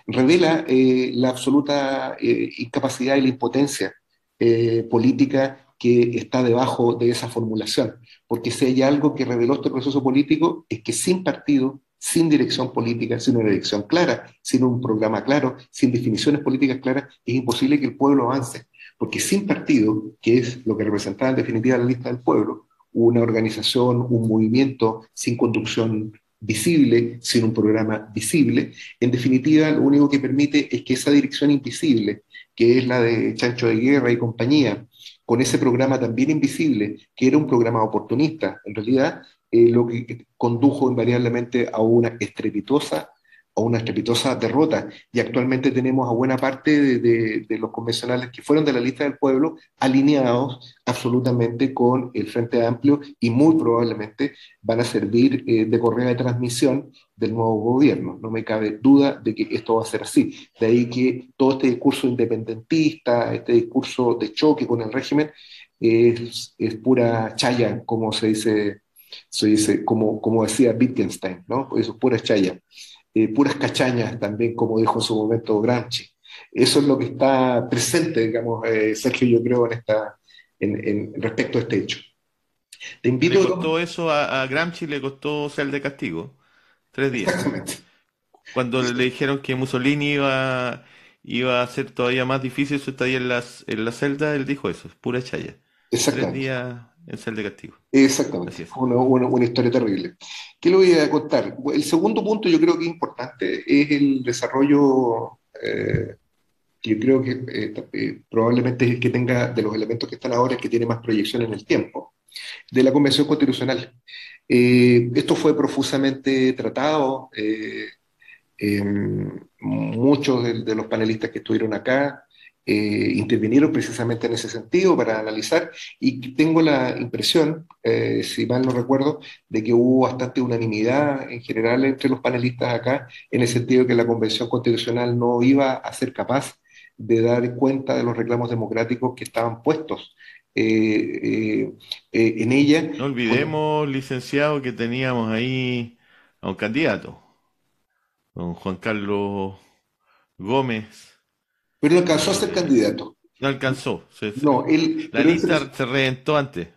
Speaker 1: revela la absoluta incapacidad y la impotencia política que está debajo de esa formulación. Porque si hay algo que reveló este proceso político es que sin partido, sin dirección política, sin una dirección clara, sin un programa claro, sin definiciones políticas claras, es imposible que el pueblo avance. Porque sin partido, que es lo que representaba en definitiva la lista del pueblo, una organización, un movimiento sin conducción visible, sin un programa visible, en definitiva lo único que permite es que esa dirección invisible, que es la de Chancho de Guerra y compañía, con ese programa también invisible, que era un programa oportunista, en realidad lo que condujo invariablemente a una estrepitosa derrota. Y actualmente tenemos a buena parte de los convencionales que fueron de la lista del pueblo alineados absolutamente con el Frente Amplio y muy probablemente van a servir de correa de transmisión del nuevo gobierno. No me cabe duda de que esto va a ser así. De ahí que todo este discurso independentista, este discurso de choque con el régimen, es pura chaya, como como decía Wittgenstein, ¿no? Eso es pura chaya. Puras cachañas también, como dijo en su momento Gramsci. Eso es lo que está presente, digamos, Sergio, yo creo, respecto a este hecho. Te
Speaker 2: Le
Speaker 1: invito
Speaker 2: costó eso a Gramsci, le costó ser de castigo. 3 días.
Speaker 1: exactamente.
Speaker 2: Cuando le dijeron que Mussolini iba a hacer todavía más difícil su estadía en la celda, él dijo eso, es pura chaya. 3
Speaker 1: Exactamente.
Speaker 2: días en celda de castigo.
Speaker 1: Exactamente,
Speaker 2: Así es.
Speaker 1: fue una historia terrible. ¿Qué le voy a contar? El segundo punto yo creo que es importante, es el desarrollo, que yo creo que probablemente es el que tenga, de los elementos que están ahora, el que tiene más proyección en el tiempo, de la Convención Constitucional. Esto fue profusamente tratado, muchos de los panelistas que estuvieron acá intervinieron precisamente en ese sentido para analizar y tengo la impresión, si mal no recuerdo, de que hubo bastante unanimidad en general entre los panelistas acá en el sentido de que la Convención Constitucional no iba a ser capaz de dar cuenta de los reclamos democráticos que estaban puestos en ella.
Speaker 2: No olvidemos, licenciado, que teníamos ahí a un candidato, don Juan Carlos Gómez.
Speaker 1: Pero no alcanzó a ser candidato.
Speaker 2: No alcanzó.
Speaker 1: No,
Speaker 2: La lista se reventó antes.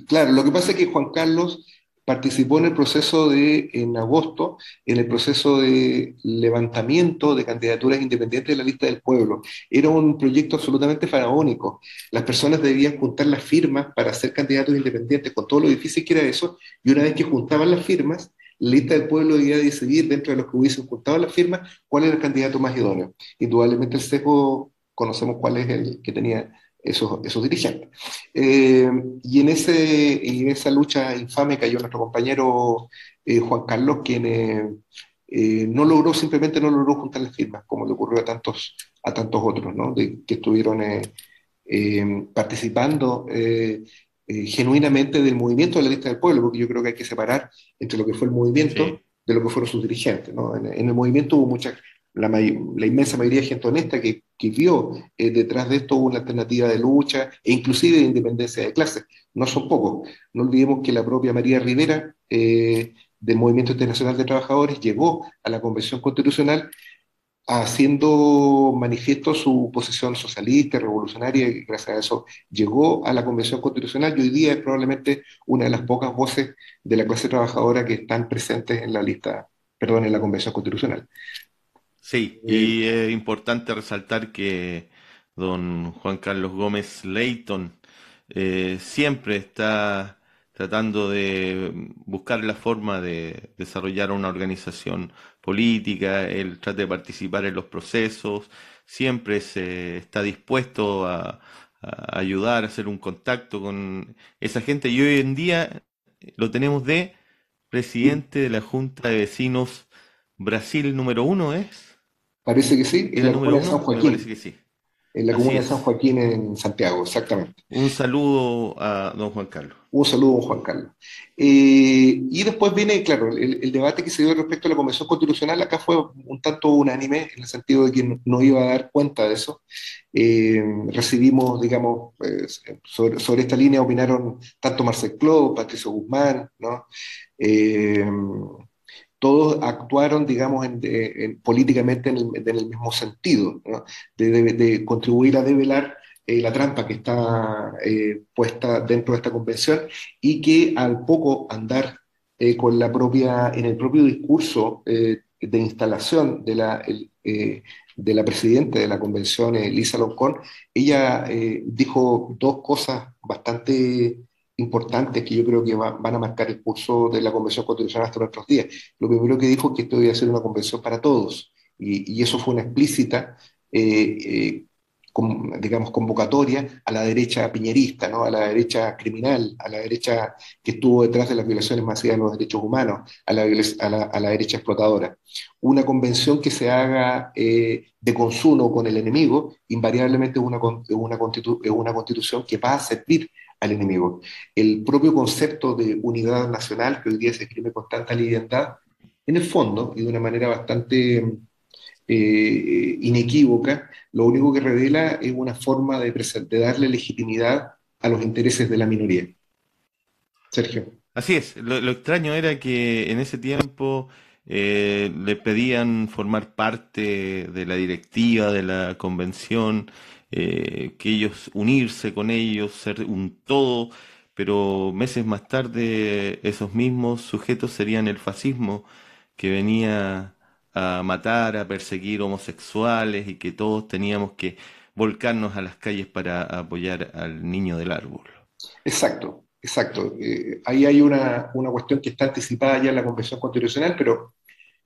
Speaker 1: claro, lo que pasa es que Juan Carlos participó en el proceso en agosto, en el proceso de levantamiento de candidaturas independientes de la lista del pueblo. Era un proyecto absolutamente faraónico. Las personas debían juntar las firmas para ser candidatos independientes, con todo lo difícil que era eso, y una vez que juntaban las firmas, la lista del pueblo debía decidir, dentro de los que hubiesen juntado las firmas, cuál era el candidato más idóneo. Indudablemente el sesgo, conocemos cuál es el que tenía esos dirigentes. Y en esa lucha infame cayó nuestro compañero Juan Carlos, quien simplemente no logró juntar las firmas, como le ocurrió a tantos otros, ¿no? Que estuvieron participando genuinamente del movimiento de la lista del pueblo, porque yo creo que hay que separar entre lo que fue el movimiento
Speaker 2: Sí.
Speaker 1: de lo que fueron sus dirigentes, ¿no? En el movimiento hubo la inmensa mayoría de gente honesta que vio detrás de esto una alternativa de lucha e inclusive de independencia de clase. No son pocos. No olvidemos que la propia María Rivera del Movimiento Internacional de Trabajadores llegó a la Convención Constitucional haciendo manifiesto su posición socialista, revolucionaria, y gracias a eso llegó a la Convención Constitucional y hoy día es probablemente una de las pocas voces de la clase trabajadora que están presentes en la lista, perdón, en la Convención Constitucional.
Speaker 2: Sí,
Speaker 1: Eh,
Speaker 2: y es importante resaltar que don Juan Carlos Gómez Leighton siempre está tratando de buscar la forma de desarrollar una organización política, él trata de participar en los procesos, siempre se está dispuesto a ayudar, a hacer un contacto con esa gente y hoy en día lo tenemos de presidente de la Junta de Vecinos Brasil número 1, ¿es?
Speaker 1: Parece que sí, en
Speaker 2: ¿Era
Speaker 1: la
Speaker 2: el número
Speaker 1: comuna de San
Speaker 2: uno? Me parece
Speaker 1: Joaquín,
Speaker 2: que sí.
Speaker 1: en la
Speaker 2: Así
Speaker 1: comuna de San
Speaker 2: es.
Speaker 1: Joaquín en Santiago, exactamente.
Speaker 2: Un saludo a don Juan Carlos.
Speaker 1: Un saludo, Juan Carlos. Y después viene, claro, el debate que se dio respecto a la Convención Constitucional acá fue un tanto unánime, en el sentido de que no iba a dar cuenta de eso. Recibimos, digamos, sobre esta línea opinaron tanto Marcel Clos, Patricio Guzmán, ¿no? Eh, Todos actuaron, digamos, políticamente en el mismo sentido, ¿no? De contribuir a develar la trampa que está puesta dentro de esta convención y que al poco andar en el propio discurso de instalación de la presidenta de la convención, Lisa Loncón, ella dijo dos cosas bastante importantes que yo creo que van a marcar el curso de la Convención Constitucional hasta nuestros días. Lo primero que dijo es que esto debía ser una convención para todos, y eso fue una explícita, eh, eh, digamos, convocatoria a la derecha piñerista, ¿no? A la derecha criminal, a la derecha que estuvo detrás de las violaciones masivas de los derechos humanos, a la derecha explotadora. Una convención que se haga de consumo con el enemigo, invariablemente es una constitución que va a servir al enemigo. El propio concepto de unidad nacional que hoy día se escribe con tanta liviandad, en el fondo, y de una manera bastante inequívoca, lo único que revela es una forma de darle legitimidad a los intereses de la minoría. Sergio.
Speaker 2: Así es, lo extraño era que en ese tiempo le pedían formar parte de la directiva de la convención, que ellos unirse con ellos, ser un todo, pero meses más tarde esos mismos sujetos serían el fascismo que venía a matar, a perseguir homosexuales y que todos teníamos que volcarnos a las calles para apoyar al niño del árbol.
Speaker 1: Exacto, exacto. Ahí hay una cuestión que está anticipada ya en la Convención Constitucional, pero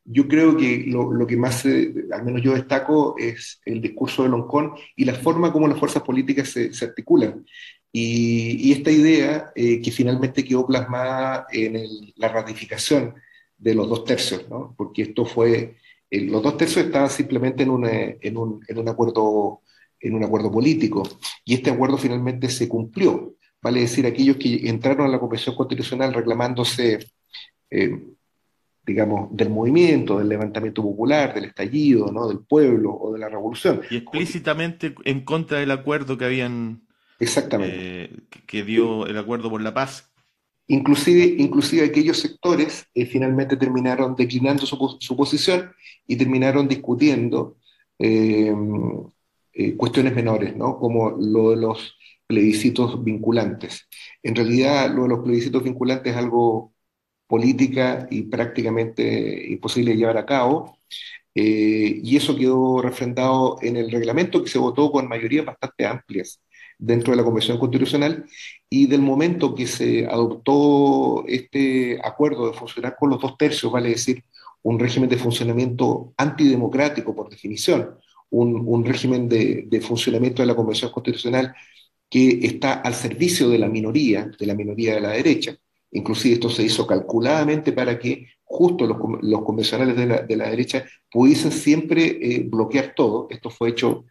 Speaker 1: yo creo que lo que más, al menos yo destaco, es el discurso de Loncón y la forma como las fuerzas políticas se articulan. Y esta idea que finalmente quedó plasmada en la ratificación de los dos tercios, ¿no? Porque esto fue, los dos tercios estaban simplemente en un acuerdo político, y este acuerdo finalmente se cumplió. Vale decir, aquellos que entraron a la Convención Constitucional reclamándose eh, digamos, del movimiento, del levantamiento popular, del estallido, ¿no? Del pueblo o de la revolución.
Speaker 2: Y explícitamente en contra del acuerdo que habían,
Speaker 1: Exactamente.
Speaker 2: que dio el acuerdo por la paz.
Speaker 1: Inclusive aquellos sectores finalmente terminaron declinando su posición y terminaron discutiendo eh, cuestiones menores, ¿no? Como lo de los plebiscitos vinculantes. En realidad, lo de los plebiscitos vinculantes es algo política y prácticamente imposible de llevar a cabo, y eso quedó refrendado en el reglamento que se votó con mayorías bastante amplias dentro de la Convención Constitucional, y del momento que se adoptó este acuerdo de funcionar con los dos tercios, vale decir, un régimen de funcionamiento antidemocrático por definición, un régimen de funcionamiento de la Convención Constitucional que está al servicio de la minoría de la derecha. Inclusive esto se hizo calculadamente para que justo los convencionales de la derecha pudiesen siempre bloquear todo. Esto fue hecho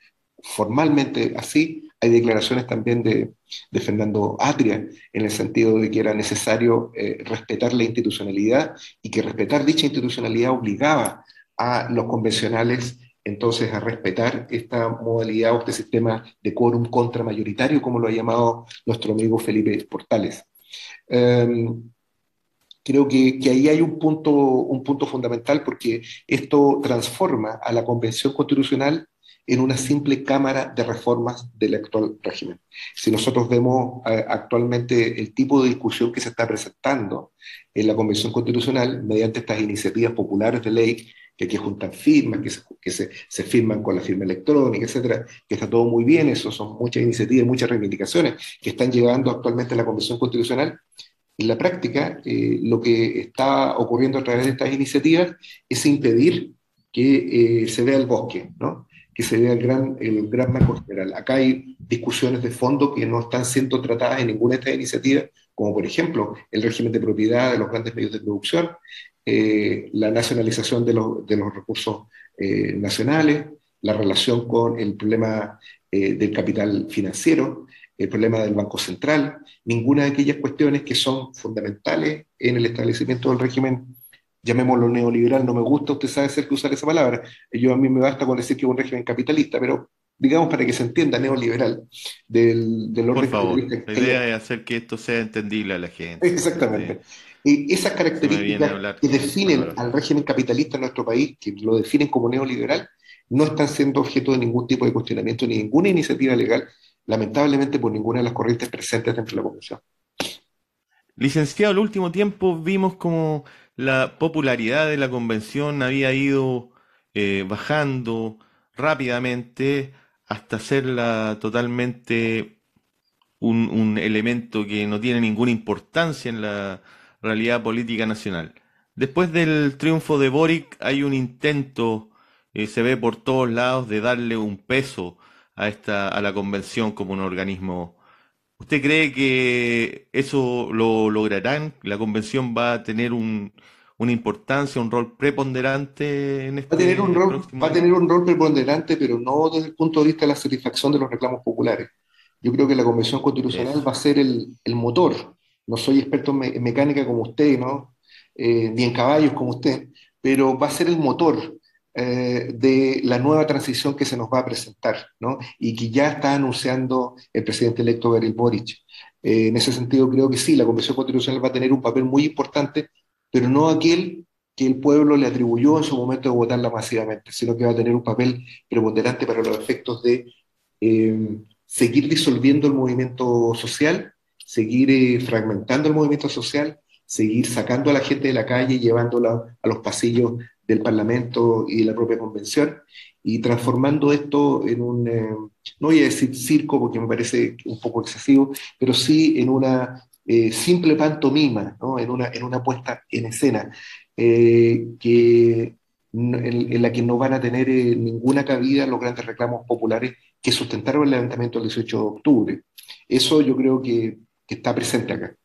Speaker 1: formalmente así. Hay declaraciones también de Fernando Atria en el sentido de que era necesario respetar la institucionalidad y que respetar dicha institucionalidad obligaba a los convencionales entonces a respetar esta modalidad o este sistema de quórum contramayoritario, como lo ha llamado nuestro amigo Felipe Portales. Um, Creo que ahí hay un punto fundamental, porque esto transforma a la Convención Constitucional en una simple Cámara de Reformas del actual régimen. Si nosotros vemos actualmente el tipo de discusión que se está presentando en la Convención Constitucional mediante estas iniciativas populares de ley que aquí juntan firmas, se firman con la firma electrónica, etcétera, que está todo muy bien, eso son muchas iniciativas, muchas reivindicaciones que están llegando actualmente a la Convención Constitucional. En la práctica, lo que está ocurriendo a través de estas iniciativas es impedir que se vea el bosque, ¿no? Que se vea el gran marco general. Acá hay discusiones de fondo que no están siendo tratadas en ninguna de estas iniciativas, como por ejemplo el régimen de propiedad de los grandes medios de producción, la nacionalización de los recursos nacionales, la relación con el problema del capital financiero, el problema del Banco Central, ninguna de aquellas cuestiones que son fundamentales en el establecimiento del régimen, llamémoslo neoliberal, no me gusta, usted sabe ser que usar esa palabra, a mí me basta con decir que es un régimen capitalista, pero digamos para que se entienda, neoliberal, del
Speaker 2: Por
Speaker 1: orden
Speaker 2: favor,
Speaker 1: capitalista.
Speaker 2: la idea es hacer que esto sea entendible a la gente.
Speaker 1: Exactamente.
Speaker 2: Sí,
Speaker 1: Y esas
Speaker 2: eso me viene a
Speaker 1: características
Speaker 2: hablar
Speaker 1: que definen
Speaker 2: Álvaro.
Speaker 1: al régimen capitalista en nuestro país, que lo definen como neoliberal, no están siendo objeto de ningún tipo de cuestionamiento ni ninguna iniciativa legal, lamentablemente por ninguna de las corrientes presentes dentro de la Convención.
Speaker 2: Licenciado, el último tiempo vimos como la popularidad de la convención había ido bajando rápidamente hasta hacerla totalmente un elemento que no tiene ninguna importancia en la realidad política nacional. Después del triunfo de Boric hay un intento, se ve por todos lados, de darle un peso a la convención como un organismo. ¿Usted cree que eso lo lograrán? ¿La convención va a tener una importancia, un rol preponderante en este próximo
Speaker 1: Va a
Speaker 2: año?
Speaker 1: tener un rol preponderante, pero no desde el punto de vista de la satisfacción de los reclamos populares. Yo creo que la Convención Constitucional
Speaker 2: Eso.
Speaker 1: va a ser el motor. No soy experto en mecánica como usted, ¿no? Ni en caballos como usted, pero va a ser el motor de la nueva transición que se nos va a presentar, ¿no? Y que ya está anunciando el presidente electo Gabriel Boric. En ese sentido, creo que sí, la Convención Constitucional va a tener un papel muy importante, pero no aquel que el pueblo le atribuyó en su momento de votarla masivamente, sino que va a tener un papel preponderante para los efectos de seguir disolviendo el movimiento social, seguir fragmentando el movimiento social, seguir sacando a la gente de la calle y llevándola a los pasillos del Parlamento y de la propia convención y transformando esto en un, no voy a decir circo porque me parece un poco excesivo, pero sí en una simple pantomima, ¿no? En una puesta en escena en la que no van a tener ninguna cabida los grandes reclamos populares que sustentaron el levantamiento del 18 de octubre. Eso yo creo que está presente acá.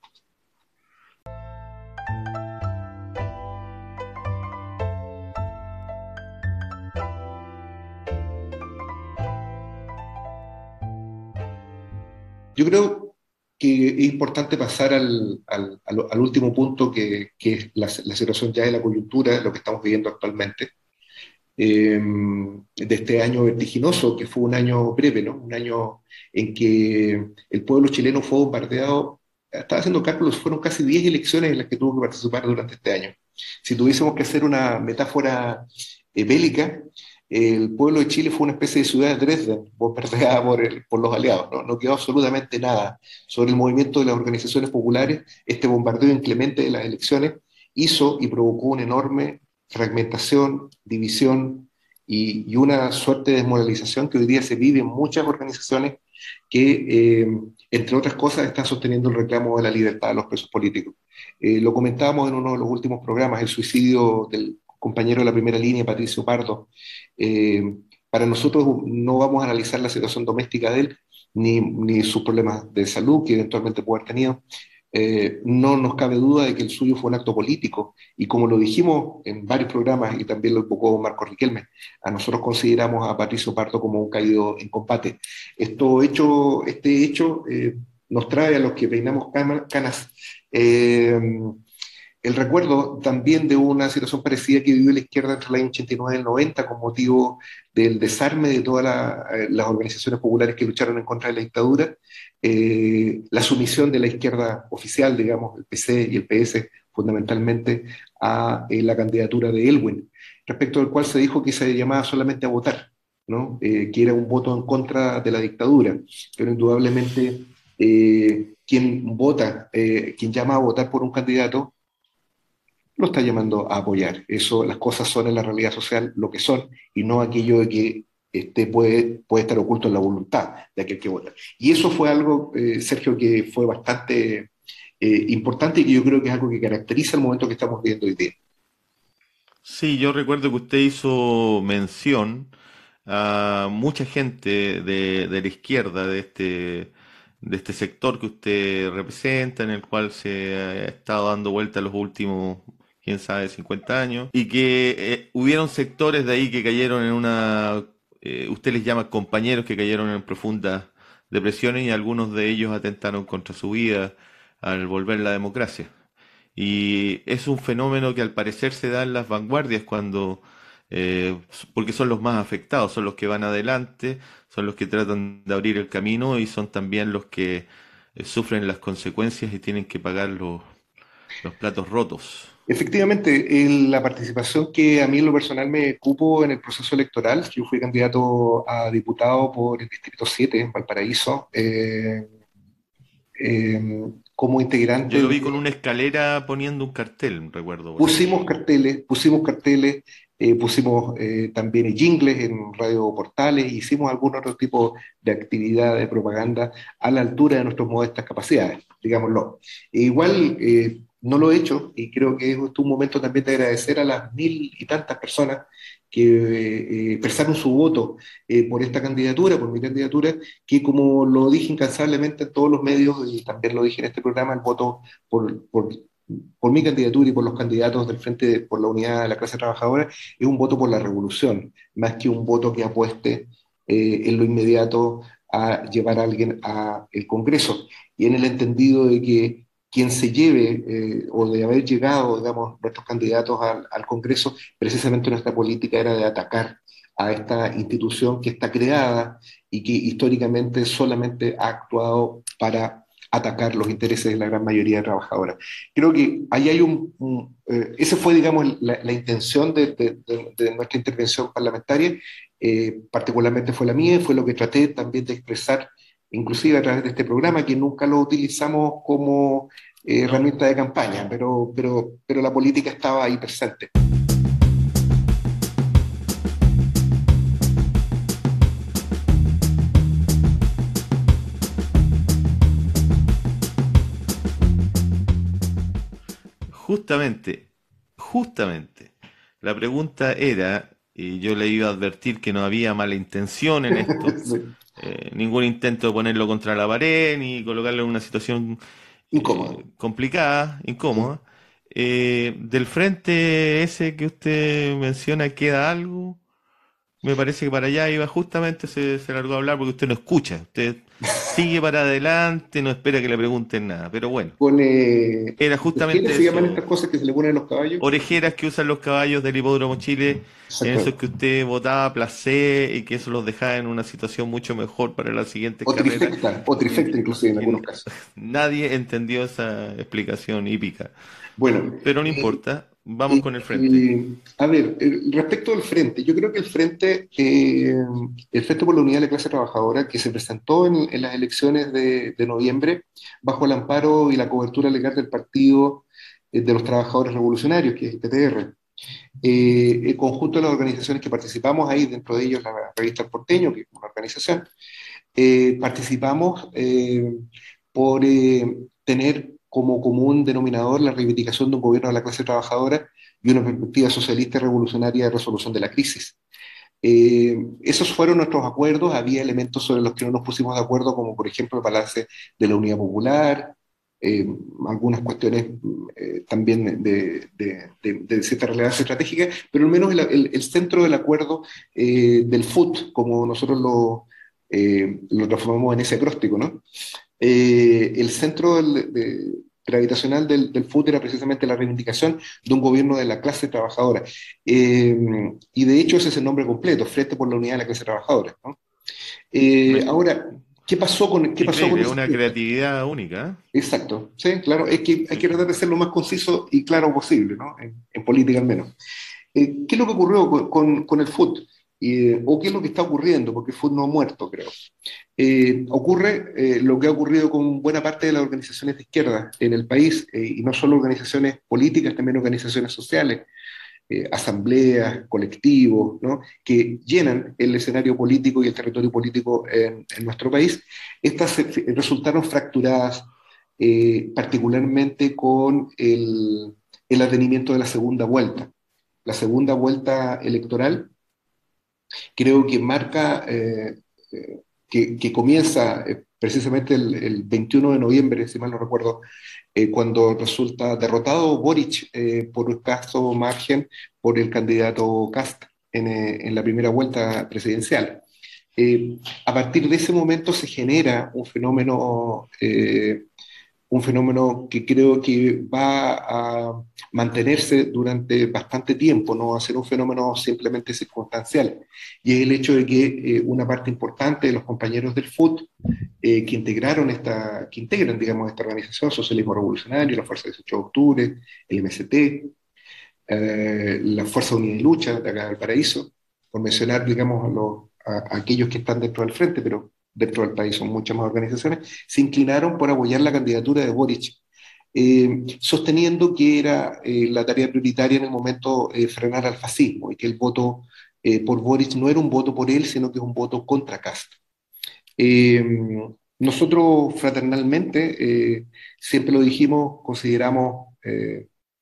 Speaker 1: Yo creo que es importante pasar al último punto, que es la situación ya de la coyuntura, lo que estamos viviendo actualmente, de este año vertiginoso, que fue un año breve, ¿no? Un año en que el pueblo chileno fue bombardeado. Estaba haciendo cálculos, fueron casi 10 elecciones en las que tuvo que participar durante este año. Si tuviésemos que hacer una metáfora bélica, el pueblo de Chile fue una especie de ciudad de Dresden, bombardeada por los aliados, ¿no? No quedó absolutamente nada sobre el movimiento de las organizaciones populares. Este bombardeo inclemente de las elecciones hizo y provocó una enorme fragmentación, división y una suerte de desmoralización que hoy día se vive en muchas organizaciones que, entre otras cosas, están sosteniendo el reclamo de la libertad de los presos políticos. Lo comentábamos en uno de los últimos programas, el suicidio del compañero de la primera línea, Patricio Pardo. Eh, para nosotros no vamos a analizar la situación doméstica de él, ni sus problemas de salud que eventualmente puede haber tenido. No nos cabe duda de que el suyo fue un acto político y como lo dijimos en varios programas y también lo invocó Marco Riquelme, a nosotros consideramos a Patricio Pardo como un caído en combate. Este hecho nos trae a los que peinamos canas el recuerdo también de una situación parecida que vivió la izquierda entre el año 89 y el 90 con motivo del desarme de todas las organizaciones populares que lucharon en contra de la dictadura, la sumisión de la izquierda oficial, digamos, el PC y el PS fundamentalmente, a la candidatura de Elwin, respecto del cual se dijo que se llamaba solamente a votar, ¿no? Que era un voto en contra de la dictadura, pero indudablemente quien llama a votar por un candidato lo está llamando a apoyar. Eso, las cosas son en la realidad social lo que son y no aquello de que puede estar oculto en la voluntad de aquel que vota. Y eso fue algo, Sergio, que fue bastante importante y que yo creo que es algo que caracteriza el momento que estamos viviendo hoy día.
Speaker 2: Sí, yo recuerdo que usted hizo mención a mucha gente de la izquierda, de este sector que usted representa, en el cual se ha estado dando vuelta los últimos, quién sabe, 50 años, y que hubieron sectores de ahí que cayeron en usted les llama compañeros que cayeron en profundas depresiones y algunos de ellos atentaron contra su vida al volver la democracia. Y es un fenómeno que al parecer se da en las vanguardias porque son los más afectados, son los que van adelante, son los que tratan de abrir el camino y son también los que sufren las consecuencias y tienen que pagar los platos rotos.
Speaker 1: Efectivamente, la participación que a mí en lo personal me cupo en el proceso electoral, yo fui candidato a diputado por el Distrito 7 en Valparaíso, como
Speaker 2: Yo
Speaker 1: integrante
Speaker 2: lo vi
Speaker 1: de.
Speaker 2: con una escalera poniendo un cartel, recuerdo por ahí.
Speaker 1: Pusimos carteles, pusimos también jingles en radio portales, hicimos algún otro tipo de actividad de propaganda a la altura de nuestras modestas capacidades, digámoslo. Igual no lo he hecho y creo que es un momento también de agradecer a las mil y tantas personas que prestaron su voto por esta candidatura, por mi candidatura, que como lo dije incansablemente en todos los medios y también lo dije en este programa, el voto por mi candidatura y por los candidatos del Frente por la Unidad de la Clase Trabajadora es un voto por la revolución, más que un voto que apueste en lo inmediato a llevar a alguien al Congreso. Y en el entendido de que quien se lleve o de haber llegado, digamos, nuestros candidatos al Congreso, precisamente nuestra política era de atacar a esta institución que está creada y que históricamente solamente ha actuado para atacar los intereses de la gran mayoría de trabajadoras. Creo que ahí hay esa fue, digamos, la intención de nuestra intervención parlamentaria, particularmente fue la mía, y fue lo que traté también de expresar, inclusive a través de este programa, que nunca lo utilizamos como herramienta de campaña, pero la política estaba ahí presente.
Speaker 2: Justamente, justamente, la pregunta era, y yo le iba a advertir que no había mala intención en esto,
Speaker 1: Sí.
Speaker 2: ningún intento de ponerlo contra la pared, ni colocarlo en una situación
Speaker 1: Incómodo.
Speaker 2: complicada,
Speaker 1: Sí.
Speaker 2: incómoda. Del frente ese que usted menciona, ¿queda algo? Me parece que para allá iba justamente, se largó a hablar porque usted no escucha, usted sigue para adelante, no espera que le pregunten nada, pero bueno, era
Speaker 1: ¿Qué
Speaker 2: justamente
Speaker 1: se llaman
Speaker 2: eso.
Speaker 1: estas cosas que se le ponen a los caballos?
Speaker 2: Orejeras que usan los caballos del Hipódromo Chile, en esos
Speaker 1: Exactamente.
Speaker 2: que usted votaba placé y que eso los dejaba en una situación mucho mejor para las siguientes carreras.
Speaker 1: O
Speaker 2: Y,
Speaker 1: trifecta inclusive en
Speaker 2: y
Speaker 1: algunos casos.
Speaker 2: nadie entendió esa explicación hípica.
Speaker 1: Bueno,
Speaker 2: Pero no importa, vamos con el frente.
Speaker 1: a ver, respecto del Frente, yo creo que el Frente por la Unidad de la Clase Trabajadora, que se presentó en las elecciones de noviembre, bajo el amparo y la cobertura legal del Partido de los Trabajadores Revolucionarios, que es el PTR, el conjunto de las organizaciones que participamos ahí, dentro de ellos la revista El Porteño, que es una organización, participamos por tener como común denominador la reivindicación de un gobierno de la clase trabajadora y una perspectiva socialista y revolucionaria de resolución de la crisis. Esos fueron nuestros acuerdos, había elementos sobre los que no nos pusimos de acuerdo, como por ejemplo el balance de la Unidad Popular, eh, algunas cuestiones también de cierta relevancia estratégica, pero al menos el centro del acuerdo del FUT, como nosotros lo transformamos en ese acróstico, ¿no? El centro gravitacional del FUT era precisamente la reivindicación de un gobierno de la clase trabajadora. Y de hecho ese es el nombre completo, Frente por la Unidad de la Clase Trabajadora, ¿no?
Speaker 2: Me-
Speaker 1: Ahora, ¿qué pasó con
Speaker 2: Increíble,
Speaker 1: ese
Speaker 2: una
Speaker 1: frente?
Speaker 2: creatividad única.
Speaker 1: Exacto, sí, claro, es que hay que tratar de ser lo más conciso y claro posible, ¿no? En política al menos. ¿Qué es lo que ocurrió con el FUT? o qué es lo que está ocurriendo, porque fue no muerto, creo. Ocurre lo que ha ocurrido con buena parte de las organizaciones de izquierda en el país, y no solo organizaciones políticas, también organizaciones sociales, asambleas, colectivos, ¿no? Que llenan el escenario político y el territorio político en nuestro país. Estas resultaron fracturadas, particularmente con el advenimiento de la segunda vuelta. La segunda vuelta electoral creo que marca, que comienza precisamente el 21 de noviembre, si mal no recuerdo, cuando resulta derrotado Boric por escaso margen por el candidato Kast en la primera vuelta presidencial. A partir de ese momento se genera un fenómeno que creo que va a mantenerse durante bastante tiempo, no va a ser un fenómeno simplemente circunstancial, y es el hecho de que una parte importante de los compañeros del FUT que integran, digamos, esta organización, Socialismo Revolucionario, la Fuerza 18 de Octubre, el MST, la Fuerza Unida y Lucha de acá del Paraíso, por mencionar, digamos, a aquellos que están dentro del frente, pero dentro del país son muchas más organizaciones, se inclinaron por apoyar la candidatura de Boric, sosteniendo que era la tarea prioritaria en el momento frenar al fascismo y que el voto por Boric no era un voto por él, sino que es un voto contra Kast. Nosotros fraternalmente, siempre lo dijimos, consideramos,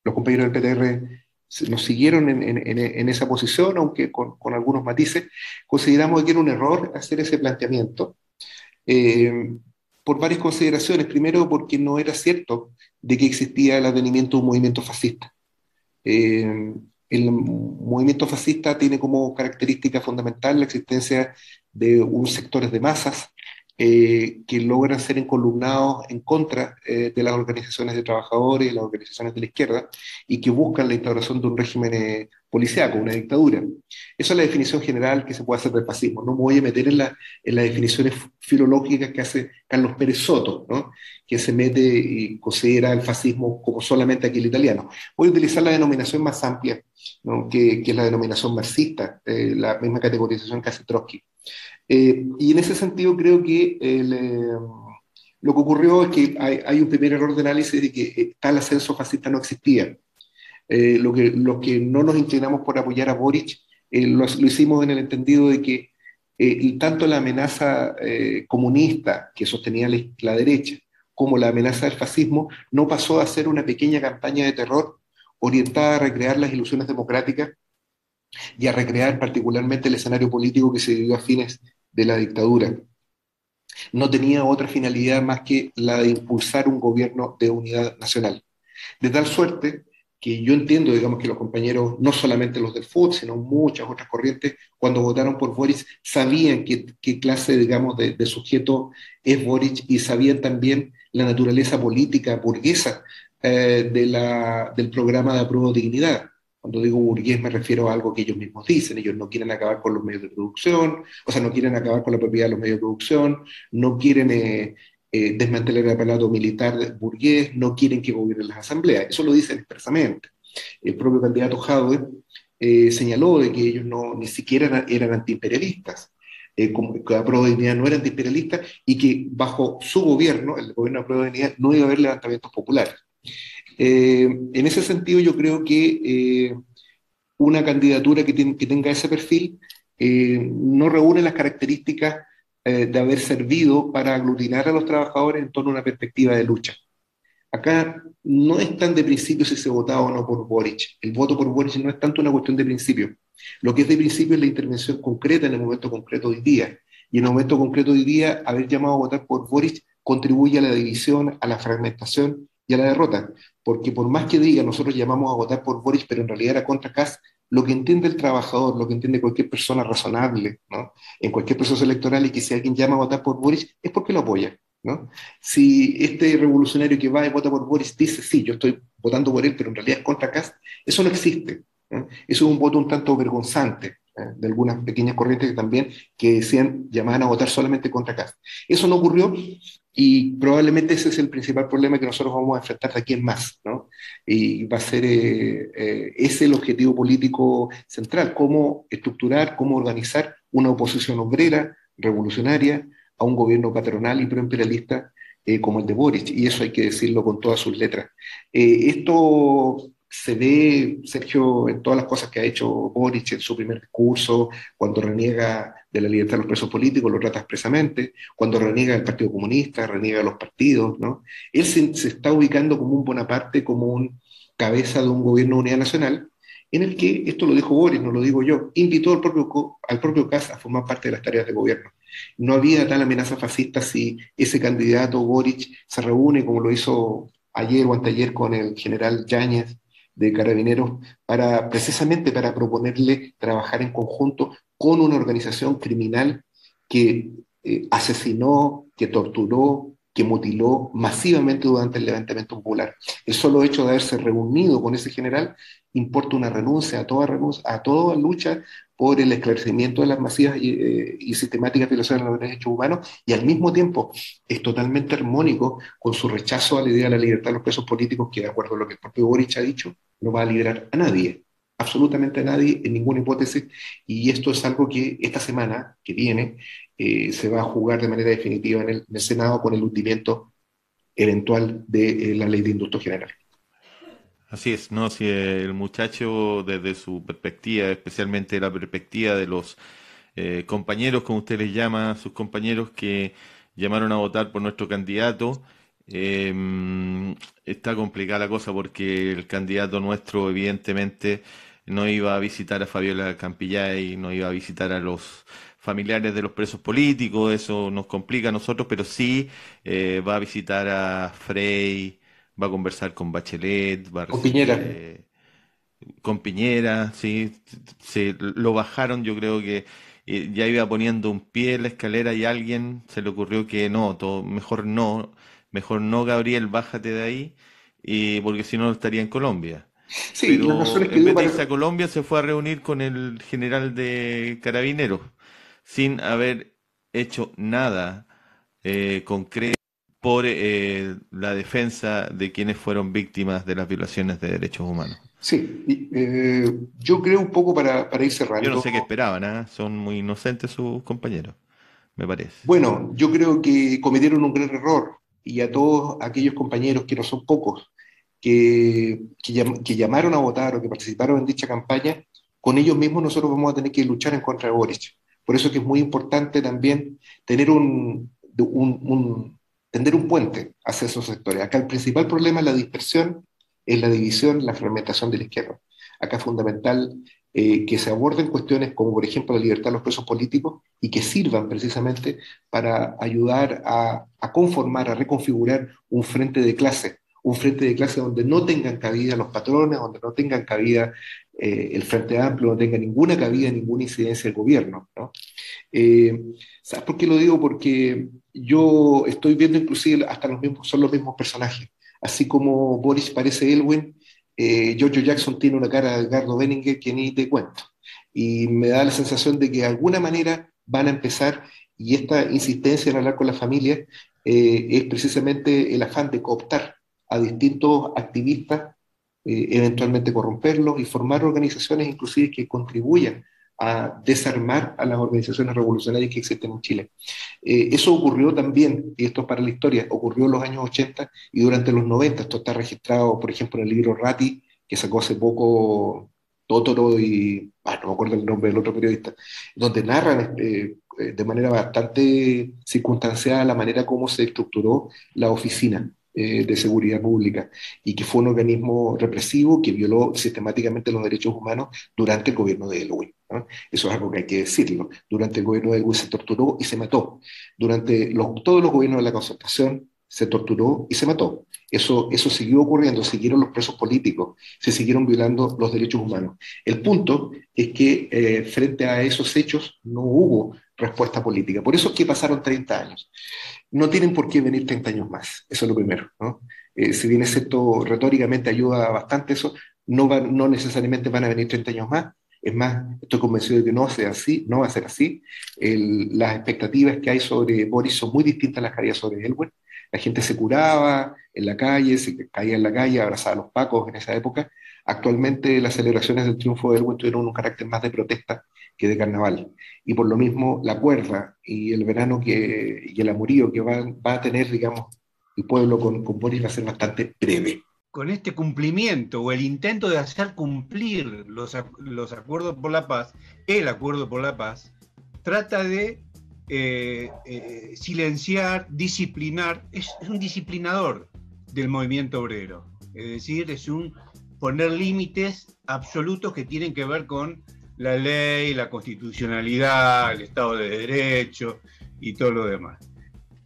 Speaker 1: los compañeros del PTR nos siguieron en esa posición, aunque con algunos matices, consideramos que era un error hacer ese planteamiento, eh, por varias consideraciones. Primero, porque no era cierto de que existía el advenimiento de un movimiento fascista. El movimiento fascista tiene como característica fundamental la existencia de unos sectores de masas que logran ser encolumnados en contra de las organizaciones de trabajadores y las organizaciones de la izquierda, y que buscan la instauración de un régimen policíaco, una dictadura. Esa es la definición general que se puede hacer del fascismo. No me voy a meter en las definiciones filológicas que hace Carlos Pérez Soto, ¿no? Que se mete y considera el fascismo como solamente aquel italiano. Voy a utilizar la denominación más amplia, ¿no? Que es la denominación marxista, la misma categorización que hace Trotsky. Y en ese sentido creo que lo que ocurrió es que hay un primer error de análisis de que tal ascenso fascista no existía. Los que no nos inclinamos por apoyar a Boric, lo hicimos en el entendido de que tanto la amenaza comunista que sostenía la derecha, como la amenaza del fascismo, no pasó a ser una pequeña campaña de terror orientada a recrear las ilusiones democráticas y a recrear particularmente el escenario político que se vivió a fines de la dictadura. No tenía otra finalidad más que la de impulsar un gobierno de unidad nacional. De tal suerte que yo entiendo, digamos, que los compañeros, no solamente los del FUT, sino muchas otras corrientes, cuando votaron por Boric, sabían qué clase, digamos, de sujeto es Boric, y sabían también la naturaleza política burguesa del programa de apruebo de dignidad. Cuando digo burgués me refiero a algo que ellos mismos dicen. Ellos no quieren acabar con los medios de producción, o sea, no quieren acabar con la propiedad de los medios de producción, no quieren desmantelar el aparato militar burgués, no quieren que gobiernen las asambleas. Eso lo dicen expresamente. El propio candidato Jadwe señaló de que ellos ni siquiera eran antiimperialistas, como que la Prueba de Dignidad no era antiimperialista, y que bajo su gobierno, el gobierno de Prueba de Dignidad, no iba a haber levantamientos populares. En ese sentido yo creo que una candidatura que tenga ese perfil no reúne las características de haber servido para aglutinar a los trabajadores en torno a una perspectiva de lucha. Acá no es tan de principio si se votaba o no por Boric. El voto por Boric no es tanto una cuestión de principio. Lo que es de principio es la intervención concreta en el momento concreto de hoy día. Y en el momento concreto de hoy día, haber llamado a votar por Boric contribuye a la división, a la fragmentación y a la derrota. Porque por más que diga, nosotros llamamos a votar por Boric, pero en realidad era contra Kast, lo que entiende el trabajador, lo que entiende cualquier persona razonable, ¿no? En cualquier proceso electoral, y que si alguien llama a votar por Boric es porque lo apoya, ¿no? Si este revolucionario que va y vota por Boric dice, sí, yo estoy votando por él, pero en realidad es contra Kast, eso no existe, ¿no? Eso es un voto un tanto vergonzante. de algunas pequeñas corrientes que también que decían, llamaban a votar solamente contra Kast. Eso no ocurrió y probablemente ese es el principal problema que nosotros vamos a enfrentar de aquí en más, ¿no? Y va a ser ese el objetivo político central, cómo estructurar, cómo organizar una oposición obrera, revolucionaria, a un gobierno patronal y proimperialista como el de Boric, y eso hay que decirlo con todas sus letras. Esto se ve, Sergio, en todas las cosas que ha hecho Boric en su primer discurso, cuando reniega de la libertad de los presos políticos, lo trata expresamente, cuando reniega del Partido Comunista, reniega de los partidos, ¿no? Él se está ubicando como un Bonaparte, como un cabeza de un gobierno de unidad nacional, en el que, esto lo dijo Boric, no lo digo yo, invitó al propio Kast a formar parte de las tareas de gobierno. No había tal amenaza fascista si ese candidato Boric se reúne, como lo hizo ayer o anteayer con el general Yáñez de Carabineros, precisamente para proponerle trabajar en conjunto con una organización criminal que asesinó, que torturó, que mutiló masivamente durante el levantamiento popular. El solo hecho de haberse reunido con ese general importa una renuncia, a toda lucha por el esclarecimiento de las masivas y sistemáticas violaciones de los derechos humanos, y al mismo tiempo es totalmente armónico con su rechazo a la idea de la libertad de los presos políticos, que de acuerdo a lo que el propio Boric ha dicho, no va a liberar a nadie, absolutamente a nadie, en ninguna hipótesis, y esto es algo que esta semana que viene se va a jugar de manera definitiva en el Senado con el hundimiento eventual de la ley de indulto general.
Speaker 2: Así es, ¿no? Si el muchacho desde su perspectiva, especialmente la perspectiva de los compañeros, como usted les llama, sus compañeros que llamaron a votar por nuestro candidato, está complicada la cosa porque el candidato nuestro evidentemente no iba a visitar a Fabiola Campillay, no iba a visitar a los familiares de los presos políticos, eso nos complica a nosotros, pero sí va a visitar a Frei, va a conversar con Bachelet, va a
Speaker 1: Con
Speaker 2: recibir
Speaker 1: Piñera.
Speaker 2: con Piñera, sí, se lo bajaron, yo creo que ya iba poniendo un pie en la escalera y a alguien se le ocurrió que no, mejor no, Gabriel, bájate de ahí, y porque si no estaría en Colombia.
Speaker 1: Sí, las
Speaker 2: Pero
Speaker 1: razones que
Speaker 2: en
Speaker 1: dio
Speaker 2: vez de
Speaker 1: para...
Speaker 2: irse a Colombia se fue a reunir con el general de Carabineros, sin haber hecho nada concreto por la defensa de quienes fueron víctimas de las violaciones de derechos humanos.
Speaker 1: Sí, yo creo un poco para ir
Speaker 2: Yo no
Speaker 1: cerrando.
Speaker 2: sé qué esperaban, ¿ah? Son muy inocentes sus compañeros, me parece.
Speaker 1: Bueno, yo creo que cometieron un gran error y a todos aquellos compañeros, que no son pocos, que llamaron a votar o que participaron en dicha campaña, con ellos mismos nosotros vamos a tener que luchar en contra de Boric. Por eso es que es muy importante también tener tender un puente hacia esos sectores. Acá el principal problema es la dispersión, es la división, la fragmentación de la izquierda. Acá es fundamental que se aborden cuestiones como, por ejemplo, la libertad de los presos políticos y que sirvan precisamente para ayudar a conformar, a reconfigurar un frente de clase donde no tengan cabida los patrones, donde no tengan cabida el Frente Amplio, no tenga ninguna cabida, ninguna incidencia del gobierno, ¿no? Eh, ¿Sabes por qué lo digo? Porque yo estoy viendo inclusive hasta son los mismos personajes. Así como Boris parece Elwin, Giorgio Jackson tiene una cara de Edgardo Benninger que ni te cuento. Y me da la sensación de que de alguna manera van a empezar, y esta insistencia en hablar con la familia es precisamente el afán de cooptar a distintos activistas, eventualmente corromperlos y formar organizaciones inclusive que contribuyan a desarmar a las organizaciones revolucionarias que existen en Chile. Eso ocurrió también, y esto es para la historia, ocurrió en los años 80 y durante los 90. Esto está registrado, por ejemplo, en el libro Ratti, que sacó hace poco Totoro y, no me acuerdo el nombre del otro periodista, donde narran de manera bastante circunstanciada la manera como se estructuró la oficina de seguridad pública y que fue un organismo represivo que violó sistemáticamente los derechos humanos durante el gobierno de Elwin, ¿no? Eso es algo que hay que decirlo. Durante el gobierno de Elwin se torturó y se mató. Todos los gobiernos de la concertación se torturó y se mató. Eso siguió ocurriendo, siguieron los presos políticos, se siguieron violando los derechos humanos. El punto es que frente a esos hechos no hubo respuesta política. Por eso es que pasaron 30 años. No tienen por qué venir 30 años más, eso es lo primero, ¿no? Si bien es cierto, retóricamente ayuda bastante eso, no necesariamente van a venir 30 años más, Es más, estoy convencido de que no sea así, no va a ser así. Las expectativas que hay sobre Boris son muy distintas a las que había sobre Elwin. La gente se curaba en la calle, se caía en la calle, abrazaba a los pacos en esa época. Actualmente las celebraciones del triunfo de Elwin tuvieron un carácter más de protesta que de carnaval. Y por lo mismo la cuerda y el verano y el amorío que va a tener, digamos, el pueblo con Boris va a ser bastante breve.
Speaker 7: Con este cumplimiento o el intento de hacer cumplir los acuerdos por la paz, el acuerdo por la paz, trata de silenciar, disciplinar, es un disciplinador del movimiento obrero, es decir, es un poner límites absolutos que tienen que ver con la ley, la constitucionalidad, el Estado de Derecho y todo lo demás.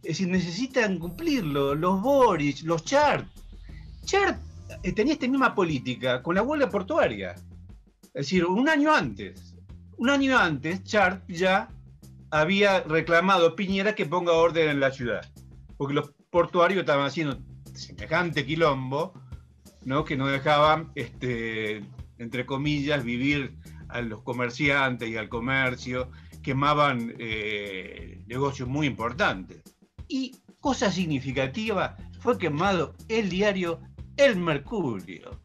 Speaker 7: Es decir, necesitan cumplirlo, los Boris, los Chart. Chart tenía esta misma política con la huelga portuaria. Es decir, un año antes, Chart ya había reclamado a Piñera que ponga orden en la ciudad, porque los portuarios estaban haciendo semejante quilombo, ¿no? Que no dejaban, entre comillas, vivir a los comerciantes y al comercio, quemaban negocios muy importantes. Y cosa significativa, fue quemado el diario El Mercurio.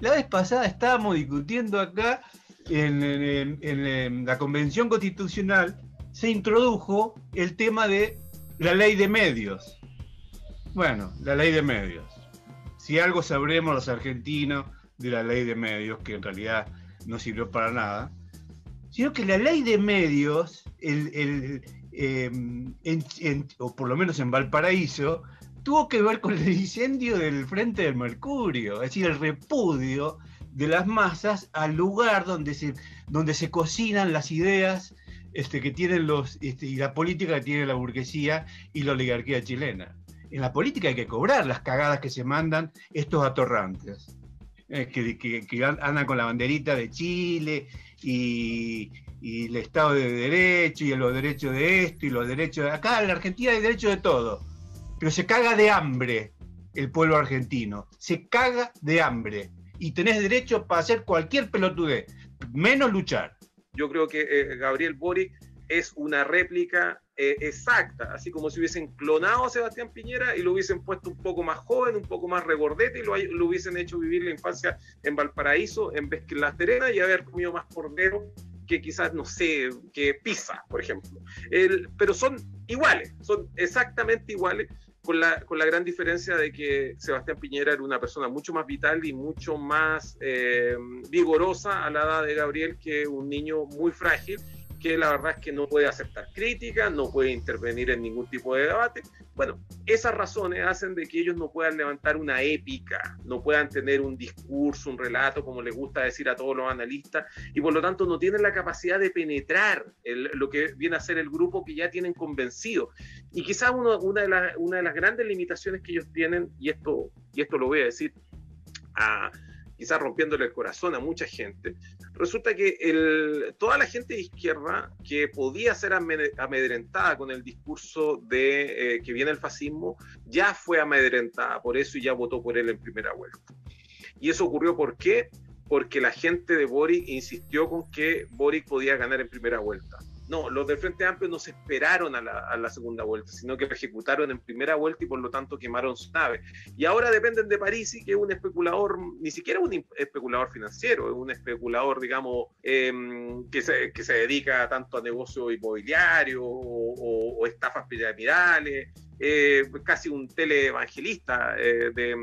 Speaker 7: La vez pasada estábamos discutiendo acá, en la Convención Constitucional, se introdujo el tema de la ley de medios. Bueno, la ley de medios. Si algo sabremos los argentinos de la ley de medios, que en realidad no sirvió para nada, sino que la ley de medios, o por lo menos en Valparaíso, tuvo que ver con el incendio del Frente del Mercurio, es decir, el repudio de las masas al lugar donde se cocinan las ideas que tienen y la política que tiene la burguesía y la oligarquía chilena. En la política hay que cobrar las cagadas que se mandan estos atorrantes, que andan con la banderita de Chile y el Estado de Derecho y los derechos de esto y los derechos de... Acá en la Argentina hay derecho de todo, pero se caga de hambre el pueblo argentino, se caga de hambre y tenés derecho para hacer cualquier pelotudez, menos luchar.
Speaker 6: Yo creo que Gabriel Boric es una réplica exacta, así como si hubiesen clonado a Sebastián Piñera y lo hubiesen puesto un poco más joven, un poco más regordete y lo hubiesen hecho vivir la infancia en Valparaíso en vez que en La Serena y haber comido más cordero que quizás, no sé, que pizza, por ejemplo. Pero son iguales, son exactamente iguales, con la gran diferencia de que Sebastián Piñera era una persona mucho más vital y mucho más vigorosa a la edad de Gabriel, que un niño muy frágil, que la verdad es que no puede aceptar críticas, no puede intervenir en ningún tipo de debate. Bueno, esas razones hacen de que ellos no puedan levantar una épica, no puedan tener un discurso, un relato, como les gusta decir a todos los analistas, y por lo tanto no tienen la capacidad de penetrar lo que viene a ser el grupo que ya tienen convencido. Y quizás una de las grandes limitaciones que ellos tienen, y esto lo voy a decir quizás rompiéndole el corazón a mucha gente, resulta que toda la gente de izquierda que podía ser amedrentada con el discurso de que viene el fascismo, ya fue amedrentada por eso y ya votó por él en primera vuelta. Y eso ocurrió ¿por qué? Porque la gente de Boric insistió con que Boric podía ganar en primera vuelta. No, los del Frente Amplio no se esperaron a la segunda vuelta, sino que lo ejecutaron en primera vuelta y por lo tanto quemaron su nave. Y ahora dependen de Parisi, que es un especulador, ni siquiera un especulador financiero, es un especulador, digamos, que se dedica tanto a negocios inmobiliarios o estafas piramidales, casi un teleevangelista de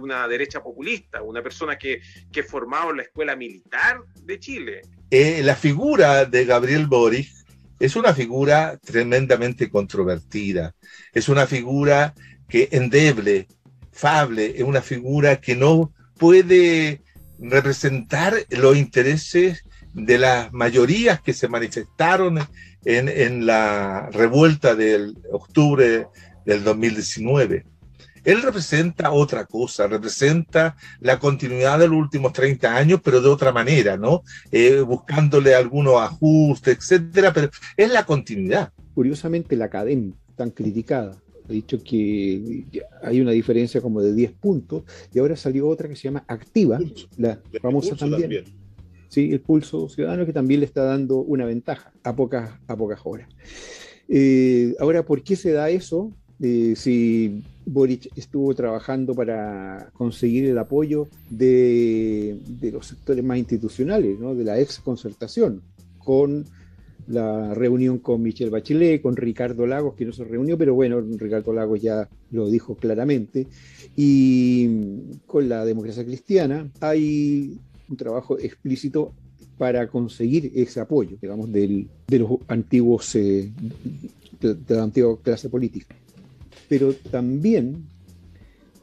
Speaker 6: una derecha populista, una persona que formaba en la escuela militar de Chile.
Speaker 4: La figura de Gabriel Boric es una figura tremendamente controvertida, es una figura que endeble, fable, es una figura que no puede representar los intereses de las mayorías que se manifestaron en la revuelta del octubre del 2019. Él representa otra cosa, representa la continuidad de los últimos 30 años, pero de otra manera, ¿no? Buscándole algunos ajustes, etcétera, pero es la continuidad.
Speaker 8: Curiosamente, la academia, tan criticada, ha dicho que hay una diferencia como de 10 puntos, y ahora salió otra que se llama Activa, la famosa también. ¿sí? El pulso ciudadano que también le está dando una ventaja a pocas horas. Ahora, ¿por qué se da eso? Si Boric estuvo trabajando para conseguir el apoyo de los sectores más institucionales, ¿no? De la ex concertación, con la reunión con Michelle Bachelet, con Ricardo Lagos, que no se reunió, pero bueno, Ricardo Lagos ya lo dijo claramente, y con la democracia cristiana hay un trabajo explícito para conseguir ese apoyo, digamos, de los antiguos, de la antigua clase política. Pero también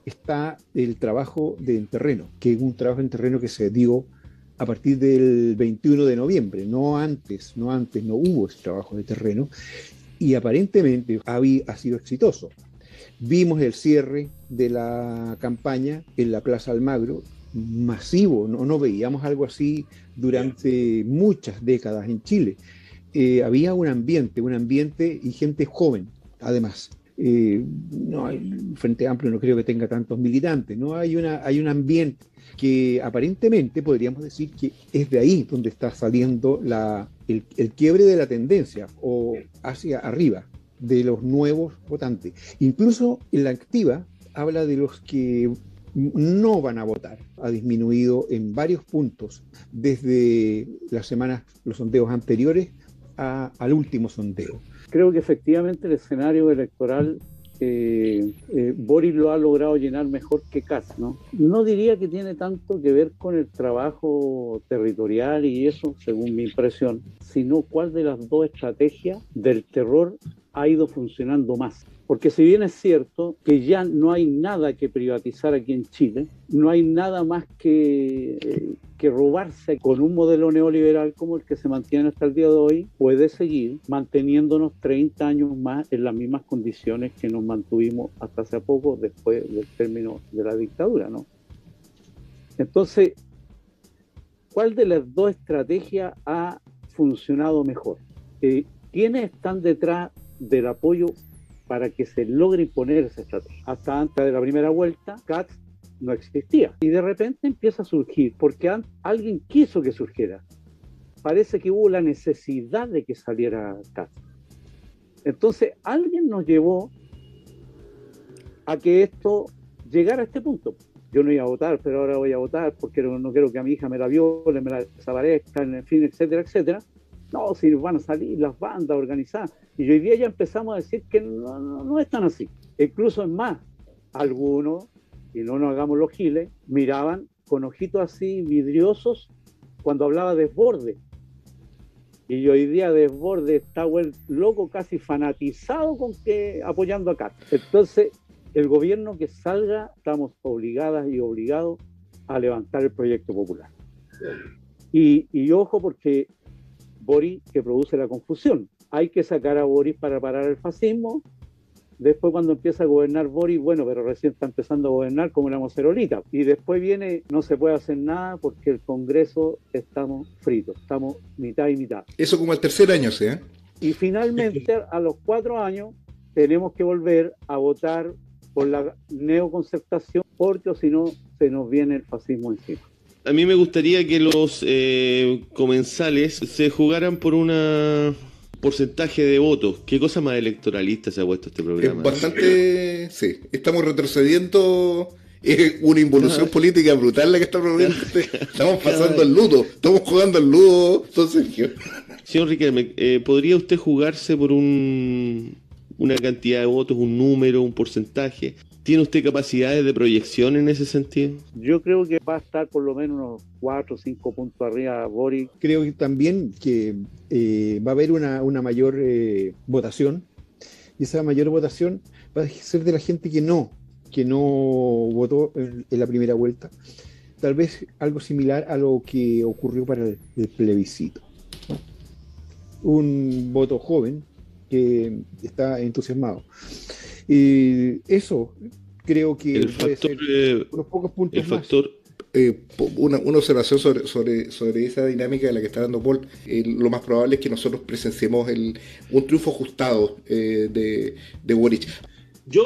Speaker 8: está el trabajo en terreno, que es un trabajo en terreno que se dio a partir del 21 de noviembre, no antes no hubo ese trabajo de terreno, y aparentemente ha sido exitoso. Vimos el cierre de la campaña en la Plaza Almagro, masivo, no veíamos algo así durante muchas décadas en Chile. Había un ambiente y gente joven, además. No, el Frente Amplio no creo que tenga tantos militantes, ¿no? Hay un ambiente que aparentemente podríamos decir que es de ahí donde está saliendo el quiebre de la tendencia o hacia arriba de los nuevos votantes. Incluso en la activa habla de los que no van a votar. Ha disminuido en varios puntos desde las semanas, los sondeos anteriores al último sondeo.
Speaker 9: Creo que efectivamente el escenario electoral Boric lo ha logrado llenar mejor que Kast, ¿no? No diría que tiene tanto que ver con el trabajo territorial y eso, según mi impresión, sino cuál de las dos estrategias del terror ha ido funcionando más. Porque si bien es cierto que ya no hay nada que privatizar aquí en Chile, no hay nada más que robarse con un modelo neoliberal como el que se mantiene hasta el día de hoy, puede seguir manteniéndonos 30 años más en las mismas condiciones que nos mantuvimos hasta hace poco después del término de la dictadura, ¿no? Entonces, ¿cuál de las dos estrategias ha funcionado mejor? ¿Quiénes están detrás del apoyo para que se logre imponer esa estrategia? Hasta antes de la primera vuelta, Kast no existía. Y de repente empieza a surgir, porque alguien quiso que surgiera. Parece que hubo la necesidad de que saliera Kast. Entonces, alguien nos llevó a que esto llegara a este punto. Yo no iba a votar, pero ahora voy a votar porque no quiero que a mi hija me la viole, me la desaparezcan, en fin, etcétera, etcétera. No, si van a salir las bandas organizadas. Y hoy día ya empezamos a decir que no es tan así. Incluso es más, algunos, y no nos hagamos los giles, miraban con ojitos así vidriosos cuando hablaba de Desbordes. Y hoy día Desbordes está loco, casi fanatizado con apoyando a Kast. Entonces, el gobierno que salga, estamos obligadas y obligados a levantar el proyecto popular. Y ojo, porque Boric que produce la confusión. Hay que sacar a Boric para parar el fascismo. Después, cuando empieza a gobernar Boric, bueno, pero recién está empezando a gobernar como una mocerolita. Y después viene, no se puede hacer nada porque el Congreso estamos fritos, estamos mitad y mitad.
Speaker 10: Eso como al tercer año, ¿sí?
Speaker 9: Y finalmente, a los 4 años, tenemos que volver a votar por la neoconcertación, porque si no, se nos viene el fascismo encima.
Speaker 2: A mí me gustaría que los comensales se jugaran por una porcentaje de votos. ¿Qué cosa más electoralista se ha puesto este programa?
Speaker 10: Es bastante, sí. Estamos retrocediendo. Es una involución política brutal la que está produciendo. Estamos pasando el ludo. Estamos jugando el ludo, don Sergio.
Speaker 2: Señor Riquelme, ¿podría usted jugarse por una cantidad de votos, un número, un porcentaje? ¿Tiene usted capacidades de proyección en ese sentido?
Speaker 9: Yo creo que va a estar por lo menos unos 4 o 5 puntos arriba Boric.
Speaker 8: Creo que también que va a haber una mayor votación, y esa mayor votación va a ser de la gente que no votó en la primera vuelta. Tal vez algo similar a lo que ocurrió para el plebiscito. Un voto joven que está entusiasmado. Eso creo que
Speaker 2: el factor,
Speaker 8: unos pocos puntos
Speaker 2: el factor,
Speaker 10: una observación sobre esa dinámica de la que está dando Paul. Lo más probable es que nosotros presenciemos un triunfo ajustado de Boric.
Speaker 4: Yo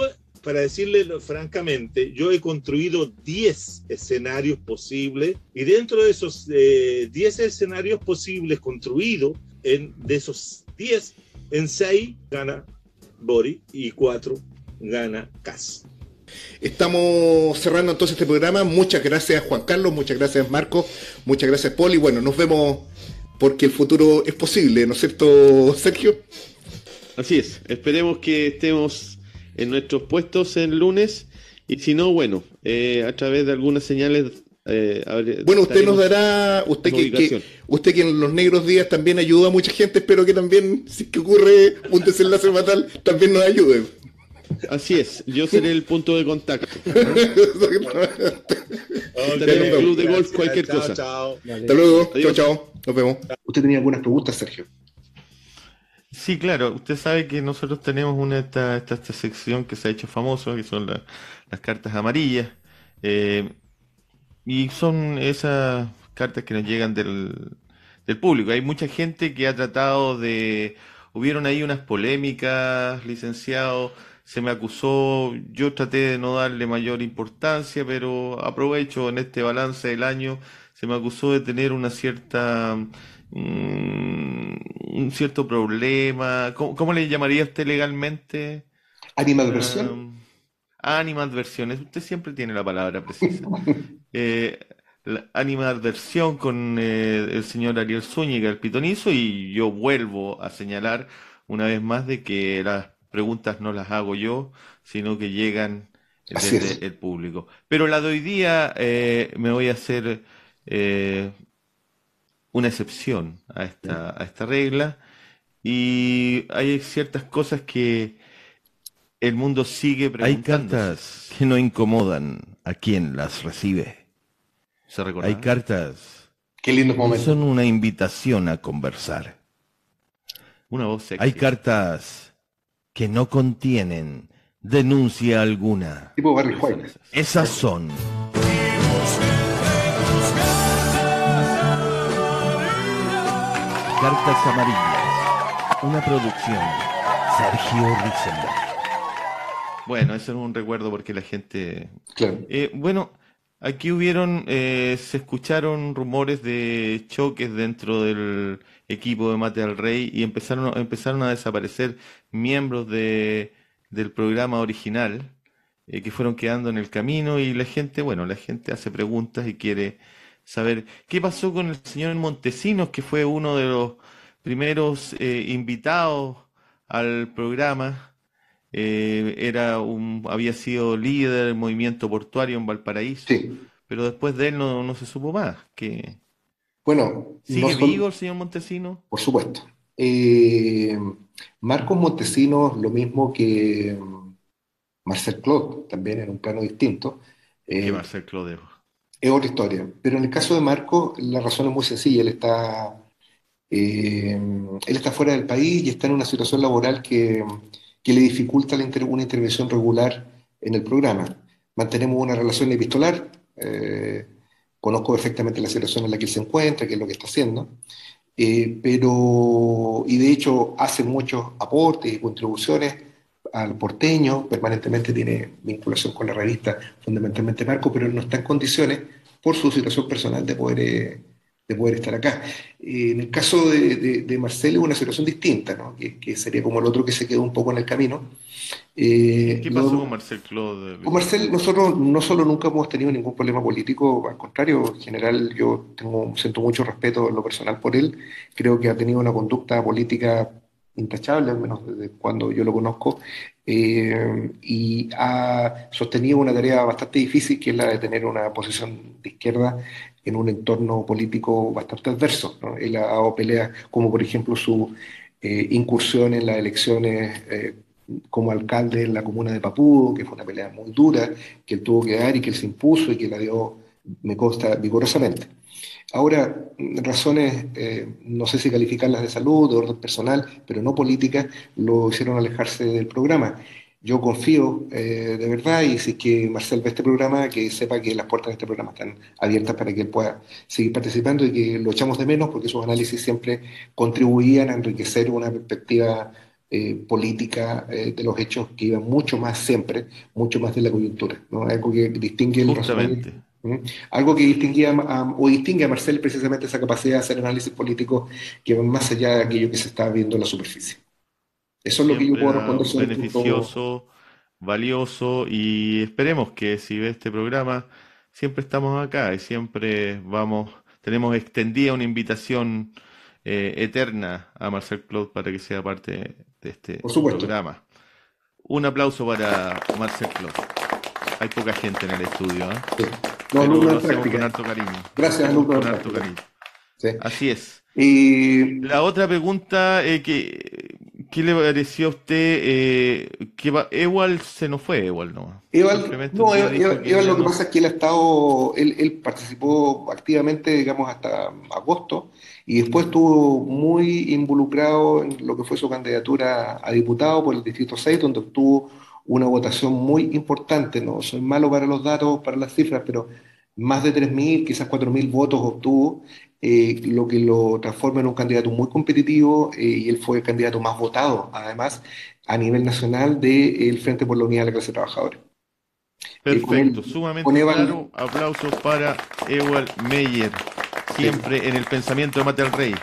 Speaker 4: para decirle francamente, yo he construido 10 escenarios posibles y dentro de esos 10 escenarios posibles construidos, de esos 10, en 6 gana Boric y 4 gana Kast.
Speaker 10: Estamos cerrando entonces este programa. Muchas gracias, Juan Carlos, muchas gracias, Marco, muchas gracias, Poli. Bueno, nos vemos porque el futuro es posible, ¿no es cierto, Sergio?
Speaker 2: Así es, esperemos que estemos en nuestros puestos el lunes y si no, bueno, a través de algunas señales.
Speaker 10: Bueno, usted nos dará, usted que en los negros días también ayuda a mucha gente, espero que también, si es que ocurre un desenlace fatal, también nos ayude.
Speaker 2: Así es, yo seré el punto de contacto. Estaré en el club de golf, cualquier cosa.
Speaker 4: Chao.
Speaker 10: Hasta luego, chao, nos vemos.
Speaker 1: ¿Usted tenía algunas preguntas, Sergio?
Speaker 2: Sí, claro, usted sabe que nosotros tenemos esta sección que se ha hecho famosa, que son las cartas amarillas. Y son esas cartas que nos llegan del público. Hay mucha gente que ha tratado hubieron ahí unas polémicas, licenciado, se me acusó, yo traté de no darle mayor importancia, pero aprovecho en este balance del año, se me acusó de tener un cierto problema. ¿Cómo le llamaría usted legalmente?
Speaker 1: ¿Animadversión?
Speaker 2: Animadversiones, usted siempre tiene la palabra precisa. La animadversión con el señor Ariel Zúñiga, el pitonizo, y yo vuelvo a señalar una vez más de que las preguntas no las hago yo, sino que llegan desde el público. Pero la de hoy día me voy a hacer una excepción a esta regla, y hay ciertas cosas que el mundo sigue preguntándose.
Speaker 11: Hay cartas que no incomodan a quien las recibe. Hay cartas
Speaker 1: Qué lindo
Speaker 11: que
Speaker 1: momento.
Speaker 11: son una invitación a conversar.
Speaker 2: Una voz sexy.
Speaker 11: Hay cartas que no contienen denuncia alguna.
Speaker 1: Tipo Barry White.
Speaker 11: Esas son Cartas Amarillas, una producción Sergio Risenberg.
Speaker 2: Bueno, eso es un recuerdo porque la gente...
Speaker 1: Claro.
Speaker 2: Bueno, aquí se escucharon rumores de choques dentro del equipo de Mate al Rey y empezaron a desaparecer miembros del programa original que fueron quedando en el camino, y la gente hace preguntas y quiere saber qué pasó con el señor Montesinos, que fue uno de los primeros invitados al programa. Había sido líder del movimiento portuario en Valparaíso,
Speaker 1: Sí.
Speaker 2: pero después de él no se supo más.
Speaker 1: Bueno,
Speaker 2: ¿Sigue vivo el señor Montesinos?
Speaker 1: por supuesto. Marcos Montesinos, lo mismo que Marcel Claude, también en un plano distinto.
Speaker 2: Que Marcel Claude.
Speaker 1: Es otra historia. Pero en el caso de Marcos, la razón es muy sencilla. Él está fuera del país y está en una situación laboral que le dificulta una intervención regular en el programa. Mantenemos una relación epistolar, conozco perfectamente la situación en la que él se encuentra, qué es lo que está haciendo, y de hecho hace muchos aportes y contribuciones al porteño, permanentemente tiene vinculación con la revista, fundamentalmente Marco, pero él no está en condiciones, por su situación personal, de poder estar acá. En el caso de Marcelo es una situación distinta, ¿no? Que sería como el otro que se quedó un poco en el camino.
Speaker 2: ¿Qué pasó con Marcel Claude?
Speaker 1: Con Marcel, nosotros no solo nunca hemos tenido ningún problema político, al contrario, en general yo siento mucho respeto en lo personal por él. Creo que ha tenido una conducta política intachable, al menos desde cuando yo lo conozco, y ha sostenido una tarea bastante difícil, que es la de tener una posición de izquierda en un entorno político bastante adverso, ¿no? Él ha dado peleas, como por ejemplo su incursión en las elecciones como alcalde en la comuna de Papudo, que fue una pelea muy dura, que él tuvo que dar y que él se impuso y que la dio, me consta, vigorosamente. Ahora, razones, no sé si calificarlas de salud, de orden personal, pero no políticas, lo hicieron alejarse del programa. Yo confío de verdad, y si es que Marcel ve este programa, que sepa que las puertas de este programa están abiertas para que él pueda seguir participando, y que lo echamos de menos porque sus análisis siempre contribuían a enriquecer una perspectiva política de los hechos que iba mucho más siempre, mucho más de la coyuntura, ¿no? Algo que distingue el
Speaker 2: Justamente.
Speaker 1: algo que distinguía o distingue a Marcel precisamente esa capacidad de hacer análisis político que va más allá de aquello que se está viendo en la superficie. Eso es lo que yo
Speaker 2: Siempre
Speaker 1: puedo
Speaker 2: era
Speaker 1: responder sobre el punto.
Speaker 2: beneficioso, valioso y esperemos que si ve este programa, siempre estamos acá y siempre tenemos extendida una invitación eterna a Marcel Claude para que sea parte de este
Speaker 1: Por supuesto.
Speaker 2: programa. Un aplauso para Marcel Claude. Hay poca gente en el estudio, ¿eh?
Speaker 1: Sí.
Speaker 2: Pero
Speaker 1: alumnos
Speaker 2: lo
Speaker 1: de
Speaker 2: hacemos
Speaker 1: práctica.
Speaker 2: con harto cariño.
Speaker 1: Gracias,
Speaker 2: Lo hacemos
Speaker 1: alumnos de
Speaker 2: con harto
Speaker 1: práctica.
Speaker 2: cariño.
Speaker 1: Sí.
Speaker 2: Así es.
Speaker 1: Y
Speaker 2: La otra pregunta, ¿qué le pareció a usted? Ewald se nos fue, Ewald, ¿no?
Speaker 1: Ewald,
Speaker 2: Simplemente un día dijo que
Speaker 1: Ewald
Speaker 2: ya
Speaker 1: lo que
Speaker 2: no.
Speaker 1: pasa es que él participó activamente, digamos, hasta agosto, y después estuvo muy involucrado en lo que fue su candidatura a diputado por el Distrito 6, donde obtuvo una votación muy importante, ¿no? Soy malo para los datos, para las cifras, pero más de 3.000, quizás 4.000 votos obtuvo, lo que lo transforma en un candidato muy competitivo, y él fue el candidato más votado, además, a nivel nacional del Frente por la Unidad de la Clase Trabajadora. Con
Speaker 2: Perfecto,
Speaker 1: él, con
Speaker 2: sumamente
Speaker 1: Ewald,
Speaker 2: claro. Aplausos para Ewald Meyer, siempre en el pensamiento de Mate al Rey.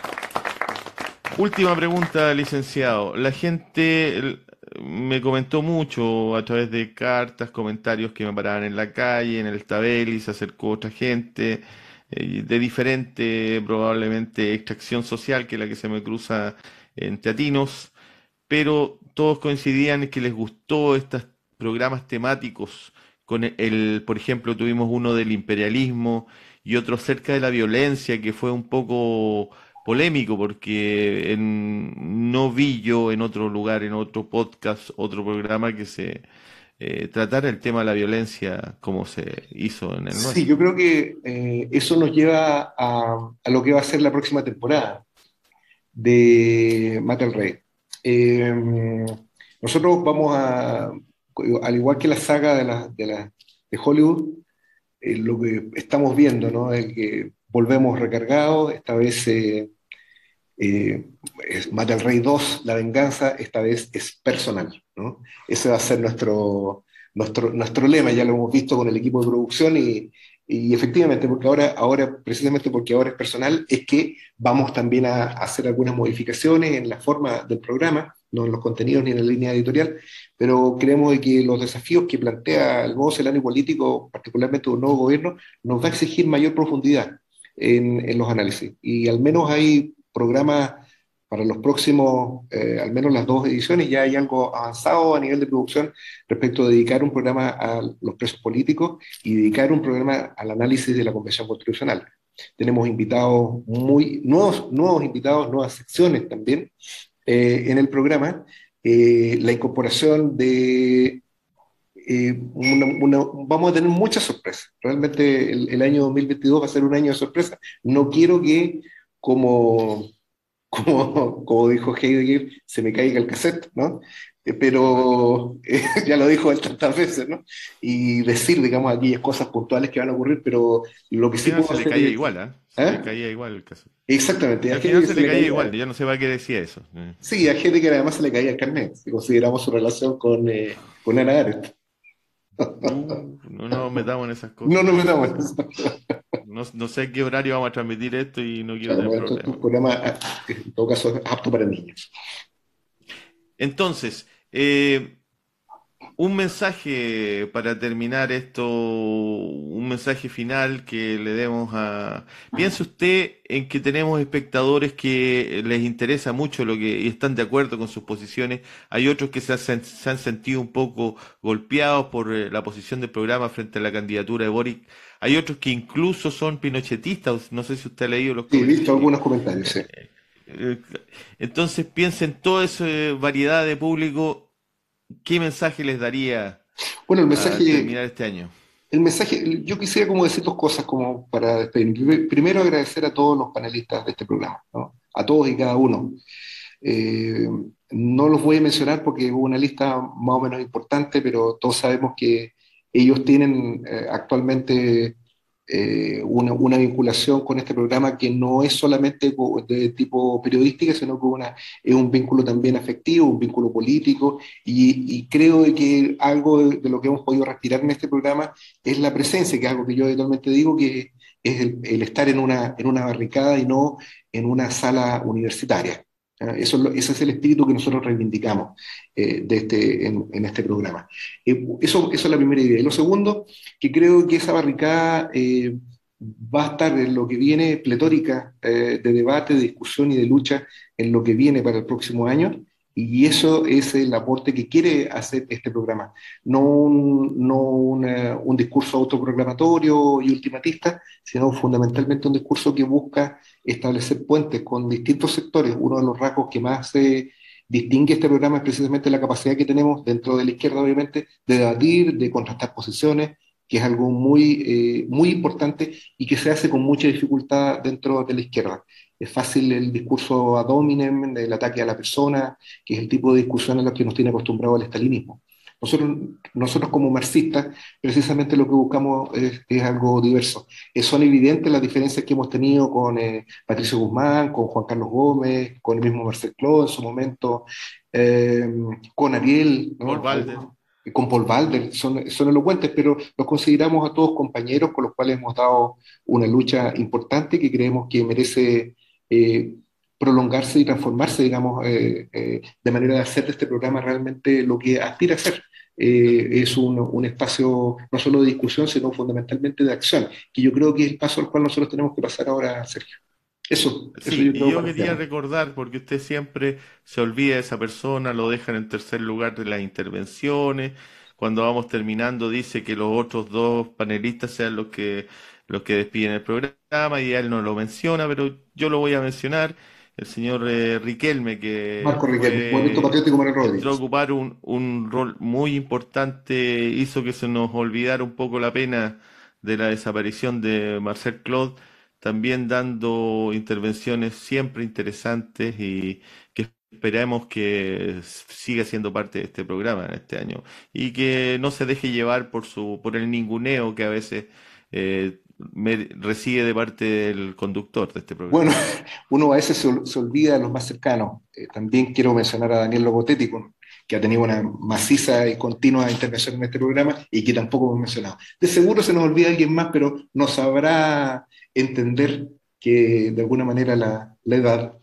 Speaker 2: Última pregunta, licenciado. La gente me comentó mucho a través de cartas, comentarios que me paraban en la calle, en el Tabeli, se acercó otra gente de diferente, probablemente, extracción social que la que se me cruza en Teatinos, pero todos coincidían en que les gustó estos programas temáticos. Por ejemplo, tuvimos uno del imperialismo y otro acerca de la violencia, que fue un poco polémico porque no vi yo en otro lugar, en otro podcast, otro programa que se tratara el tema de la violencia como se hizo en el
Speaker 1: sí,
Speaker 2: nuestro.
Speaker 1: yo creo que eso nos lleva a lo que va a ser la próxima temporada de Mate al Rey. Eh, Nosotros vamos al igual que la saga de Hollywood, lo que estamos viendo, ¿no? Es que volvemos recargados, esta vez es Mate al Rey 2, La Venganza, esta vez es personal, ¿no? Ese va a ser nuestro lema, ya lo hemos visto con el equipo de producción y efectivamente, porque precisamente porque ahora es personal, es que vamos también a hacer algunas modificaciones en la forma del programa, no en los contenidos ni en la línea editorial, pero creemos de que los desafíos que plantea el nuevo escenario político, particularmente un nuevo gobierno, nos va a exigir mayor profundidad en los análisis. Y al menos hay programas para los próximos, al menos las 2 ediciones, ya hay algo avanzado a nivel de producción respecto a dedicar un programa a los presos políticos y dedicar un programa al análisis de la Convención Constitucional. Tenemos invitados nuevos invitados, nuevas secciones también en el programa. La incorporación de vamos a tener muchas sorpresas. Realmente el año 2022 va a ser un año de sorpresa. No quiero que, como dijo Heidegger, se me caiga el cassette, ¿no? Pero ya lo dijo él tantas veces, ¿no? Y decir, digamos, aquellas cosas puntuales que van a ocurrir, pero lo que
Speaker 2: Al
Speaker 1: sí
Speaker 2: final
Speaker 1: puedo
Speaker 2: se le
Speaker 1: hacer
Speaker 2: caía
Speaker 1: es...
Speaker 2: igual, ¿eh? Se
Speaker 1: ¿Ah?
Speaker 2: le caía igual el caso.
Speaker 1: Exactamente.
Speaker 2: Al final se le caía igual, ya no sé para qué decía eso.
Speaker 1: Sí, a gente que además se le caía el carnet, si consideramos su relación con Ana Arendt.
Speaker 2: No nos metamos en esas cosas.
Speaker 1: No nos metamos en eso.
Speaker 2: No sé a qué horario vamos a transmitir esto y no quiero
Speaker 1: Claro,
Speaker 2: tener
Speaker 1: bueno, tu
Speaker 2: problemas.
Speaker 1: programa, en todo caso, es apto para niños.
Speaker 2: Entonces, un mensaje para terminar esto, un mensaje final que le demos a... Piense usted en que tenemos espectadores que les interesa mucho y están de acuerdo con sus posiciones. Hay otros que se han sentido un poco golpeados por la posición del programa frente a la candidatura de Boric. Hay otros que incluso son pinochetistas. No sé si usted ha leído los
Speaker 1: Sí, he
Speaker 2: comentarios.
Speaker 1: visto algunos comentarios, sí.
Speaker 2: Entonces piensa en toda esa variedad de público. ¿Qué mensaje les daría
Speaker 1: Bueno,
Speaker 2: al terminar este año?
Speaker 1: el mensaje, yo quisiera como decir 2 cosas como para despedirme. Primero, agradecer a todos los panelistas de este programa, ¿no? A todos y cada uno. Eh, no los voy a mencionar porque hubo una lista más o menos importante, pero todos sabemos que ellos tienen actualmente una vinculación con este programa que no es solamente de tipo periodística, sino que es un vínculo también afectivo, un vínculo político, y creo que algo de lo que hemos podido respirar en este programa es la presencia, que es algo que yo habitualmente digo, que es el estar en una barricada y no en una sala universitaria. Ese es el espíritu que nosotros reivindicamos en este programa. Eso es la primera idea. Y lo segundo, que creo que esa barricada va a estar en lo que viene pletórica de debate, de discusión y de lucha en lo que viene para el próximo año. Y eso es el aporte que quiere hacer este programa. No un discurso autoproclamatorio y ultimatista, sino fundamentalmente un discurso que busca establecer puentes con distintos sectores. Uno de los rasgos que más distingue este programa es precisamente la capacidad que tenemos dentro de la izquierda, obviamente, de debatir, de contrastar posiciones, que es algo muy importante y que se hace con mucha dificultad dentro de la izquierda. Es fácil el discurso ad hominem, del ataque a la persona, que es el tipo de discusión a la que nos tiene acostumbrado el estalinismo. Nosotros como marxistas, precisamente lo que buscamos es algo diverso. Son evidentes las diferencias que hemos tenido con Patricio Guzmán, con Juan Carlos Gómez, con el mismo Marcel Clos en su momento, con Ariel, ¿no?
Speaker 2: Paul Balder.
Speaker 1: Con Paul Balder, son elocuentes, pero los consideramos a todos compañeros con los cuales hemos dado una lucha importante que creemos que merece prolongarse y transformarse, digamos, de manera de hacer de este programa realmente lo que aspira a ser. Es un espacio no solo de discusión, sino fundamentalmente de acción, que yo creo que es el paso al cual nosotros tenemos que pasar ahora, Sergio. Eso
Speaker 2: Sí,
Speaker 1: yo
Speaker 2: y
Speaker 1: creo
Speaker 2: yo
Speaker 1: para
Speaker 2: quería
Speaker 1: cerrar.
Speaker 2: recordar, porque usted siempre se olvida de esa persona, lo dejan en tercer lugar de las intervenciones, cuando vamos terminando dice que los otros dos panelistas sean los que despiden el programa y él no lo menciona, pero yo lo voy a mencionar, el señor Riquelme, que
Speaker 1: Marco Riquelme, Movimiento Patriótico Manuel
Speaker 2: entró a
Speaker 1: Rodríguez.
Speaker 2: ocupar un rol muy importante, hizo que se nos olvidara un poco la pena de la desaparición de Marcel Claude, también dando intervenciones siempre interesantes y que esperamos que siga siendo parte de este programa en este año y que no se deje llevar por el ninguneo que a veces recibe de parte del conductor de este
Speaker 1: Bueno,
Speaker 2: programa.
Speaker 1: uno a veces se olvida de los más cercanos. También quiero mencionar a Daniel Logotetti, que ha tenido una maciza y continua intervención en este programa y que tampoco hemos mencionado. De seguro se nos olvida alguien más, pero nos sabrá entender que de alguna manera la edad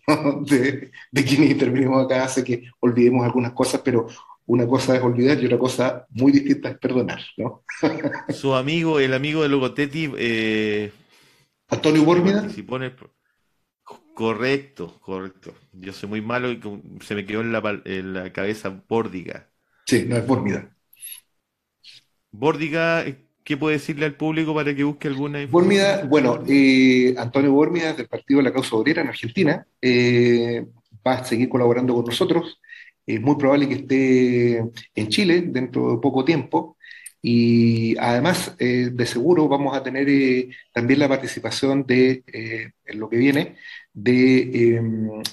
Speaker 1: de quienes intervenimos acá hace que olvidemos algunas cosas, pero una cosa es olvidar y otra cosa muy distinta es perdonar, ¿no?
Speaker 2: Su amigo, el amigo de Logotetti,
Speaker 1: Antonio
Speaker 2: que
Speaker 1: Bórmida.
Speaker 2: participó Correcto, correcto. Yo soy muy malo y se me quedó en la cabeza Bórdiga.
Speaker 1: Sí, no es Bórmida.
Speaker 2: Bórdiga, ¿qué puede decirle al público para que busque alguna información
Speaker 1: Bórmida,
Speaker 2: acerca de
Speaker 1: bueno,
Speaker 2: Bórdiga?
Speaker 1: Antonio Bórmida del Partido de la Causa Obrera en Argentina va a seguir colaborando con nosotros. Es muy probable que esté en Chile dentro de poco tiempo y además de seguro vamos a tener también la participación en lo que viene de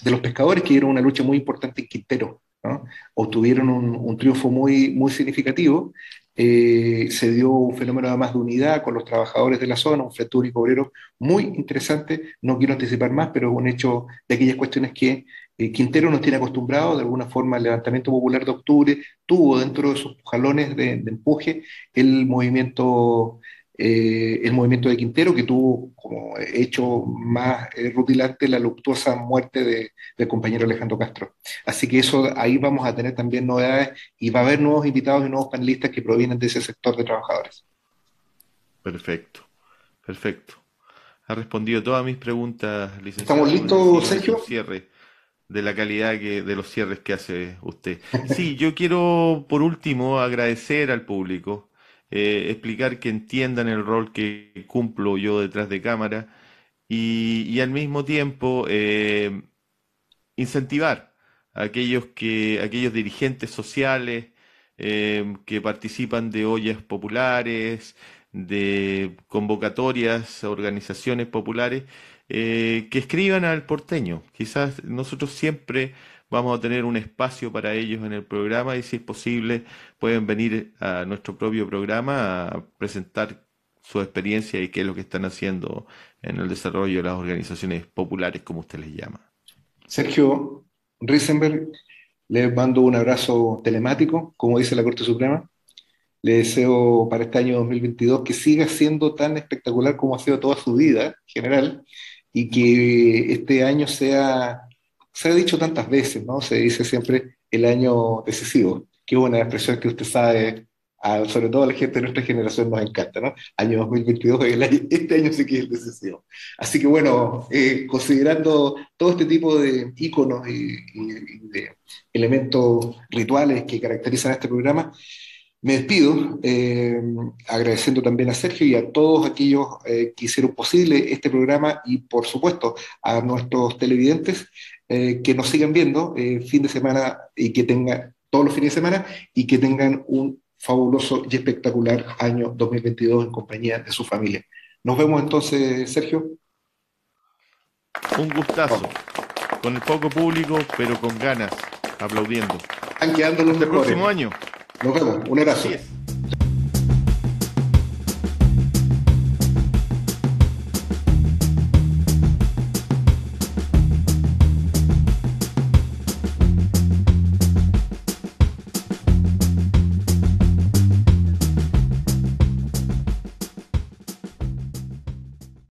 Speaker 1: los pescadores que dieron una lucha muy importante en Quintero, ¿no? Obtuvieron un triunfo muy significativo. Se dio un fenómeno además de unidad con los trabajadores de la zona, un frente único obrero muy interesante. No quiero anticipar más, pero es un hecho de aquellas cuestiones que Quintero nos tiene acostumbrado. De alguna forma, el levantamiento popular de octubre tuvo dentro de sus jalones de empuje el movimiento de Quintero, que tuvo como hecho más rutilante la luctuosa muerte del compañero Alejandro Castro. Así que eso, ahí vamos a tener también novedades y va a haber nuevos invitados y nuevos panelistas que provienen de ese sector de trabajadores.
Speaker 2: Perfecto, perfecto. Ha respondido todas mis preguntas,
Speaker 1: ¿Estamos
Speaker 2: licenciado.
Speaker 1: listos,
Speaker 2: Encima hizo
Speaker 1: Sergio?
Speaker 2: un cierre de la calidad de los cierres que hace usted. Sí, yo quiero por último agradecer al público, explicar que entiendan el rol que cumplo yo detrás de cámara y al mismo tiempo incentivar a aquellos dirigentes sociales que participan de ollas populares, de convocatorias a organizaciones populares, que escriban al porteño. Quizás nosotros siempre vamos a tener un espacio para ellos en el programa y si es posible pueden venir a nuestro propio programa a presentar su experiencia y qué es lo que están haciendo en el desarrollo de las organizaciones populares, como usted les llama.
Speaker 1: Sergio Risenberg, le mando un abrazo telemático, como dice la Corte Suprema. Le deseo para este año 2022 que siga siendo tan espectacular como ha sido toda su vida en general, y que este año sea, se ha dicho tantas veces, ¿no? Se dice siempre el año decisivo, que es una expresión que usted sabe, sobre todo a la gente de nuestra generación nos encanta, ¿no? Año 2022, este año sí que es el decisivo. Así que bueno, considerando todo este tipo de íconos y de elementos rituales que caracterizan este programa, me despido, agradeciendo también a Sergio y a todos aquellos que hicieron posible este programa, y por supuesto a nuestros televidentes que nos sigan viendo fin de semana, y que tengan todos los fines de semana, y que tengan un fabuloso y espectacular año 2022 en compañía de su familia. Nos vemos entonces, Sergio.
Speaker 2: Un gustazo, con el poco público, pero con ganas, aplaudiendo.
Speaker 1: Están quedando los
Speaker 2: Hasta el
Speaker 1: mejores.
Speaker 2: próximo año.
Speaker 1: Nos vemos, un abrazo.
Speaker 2: Así es.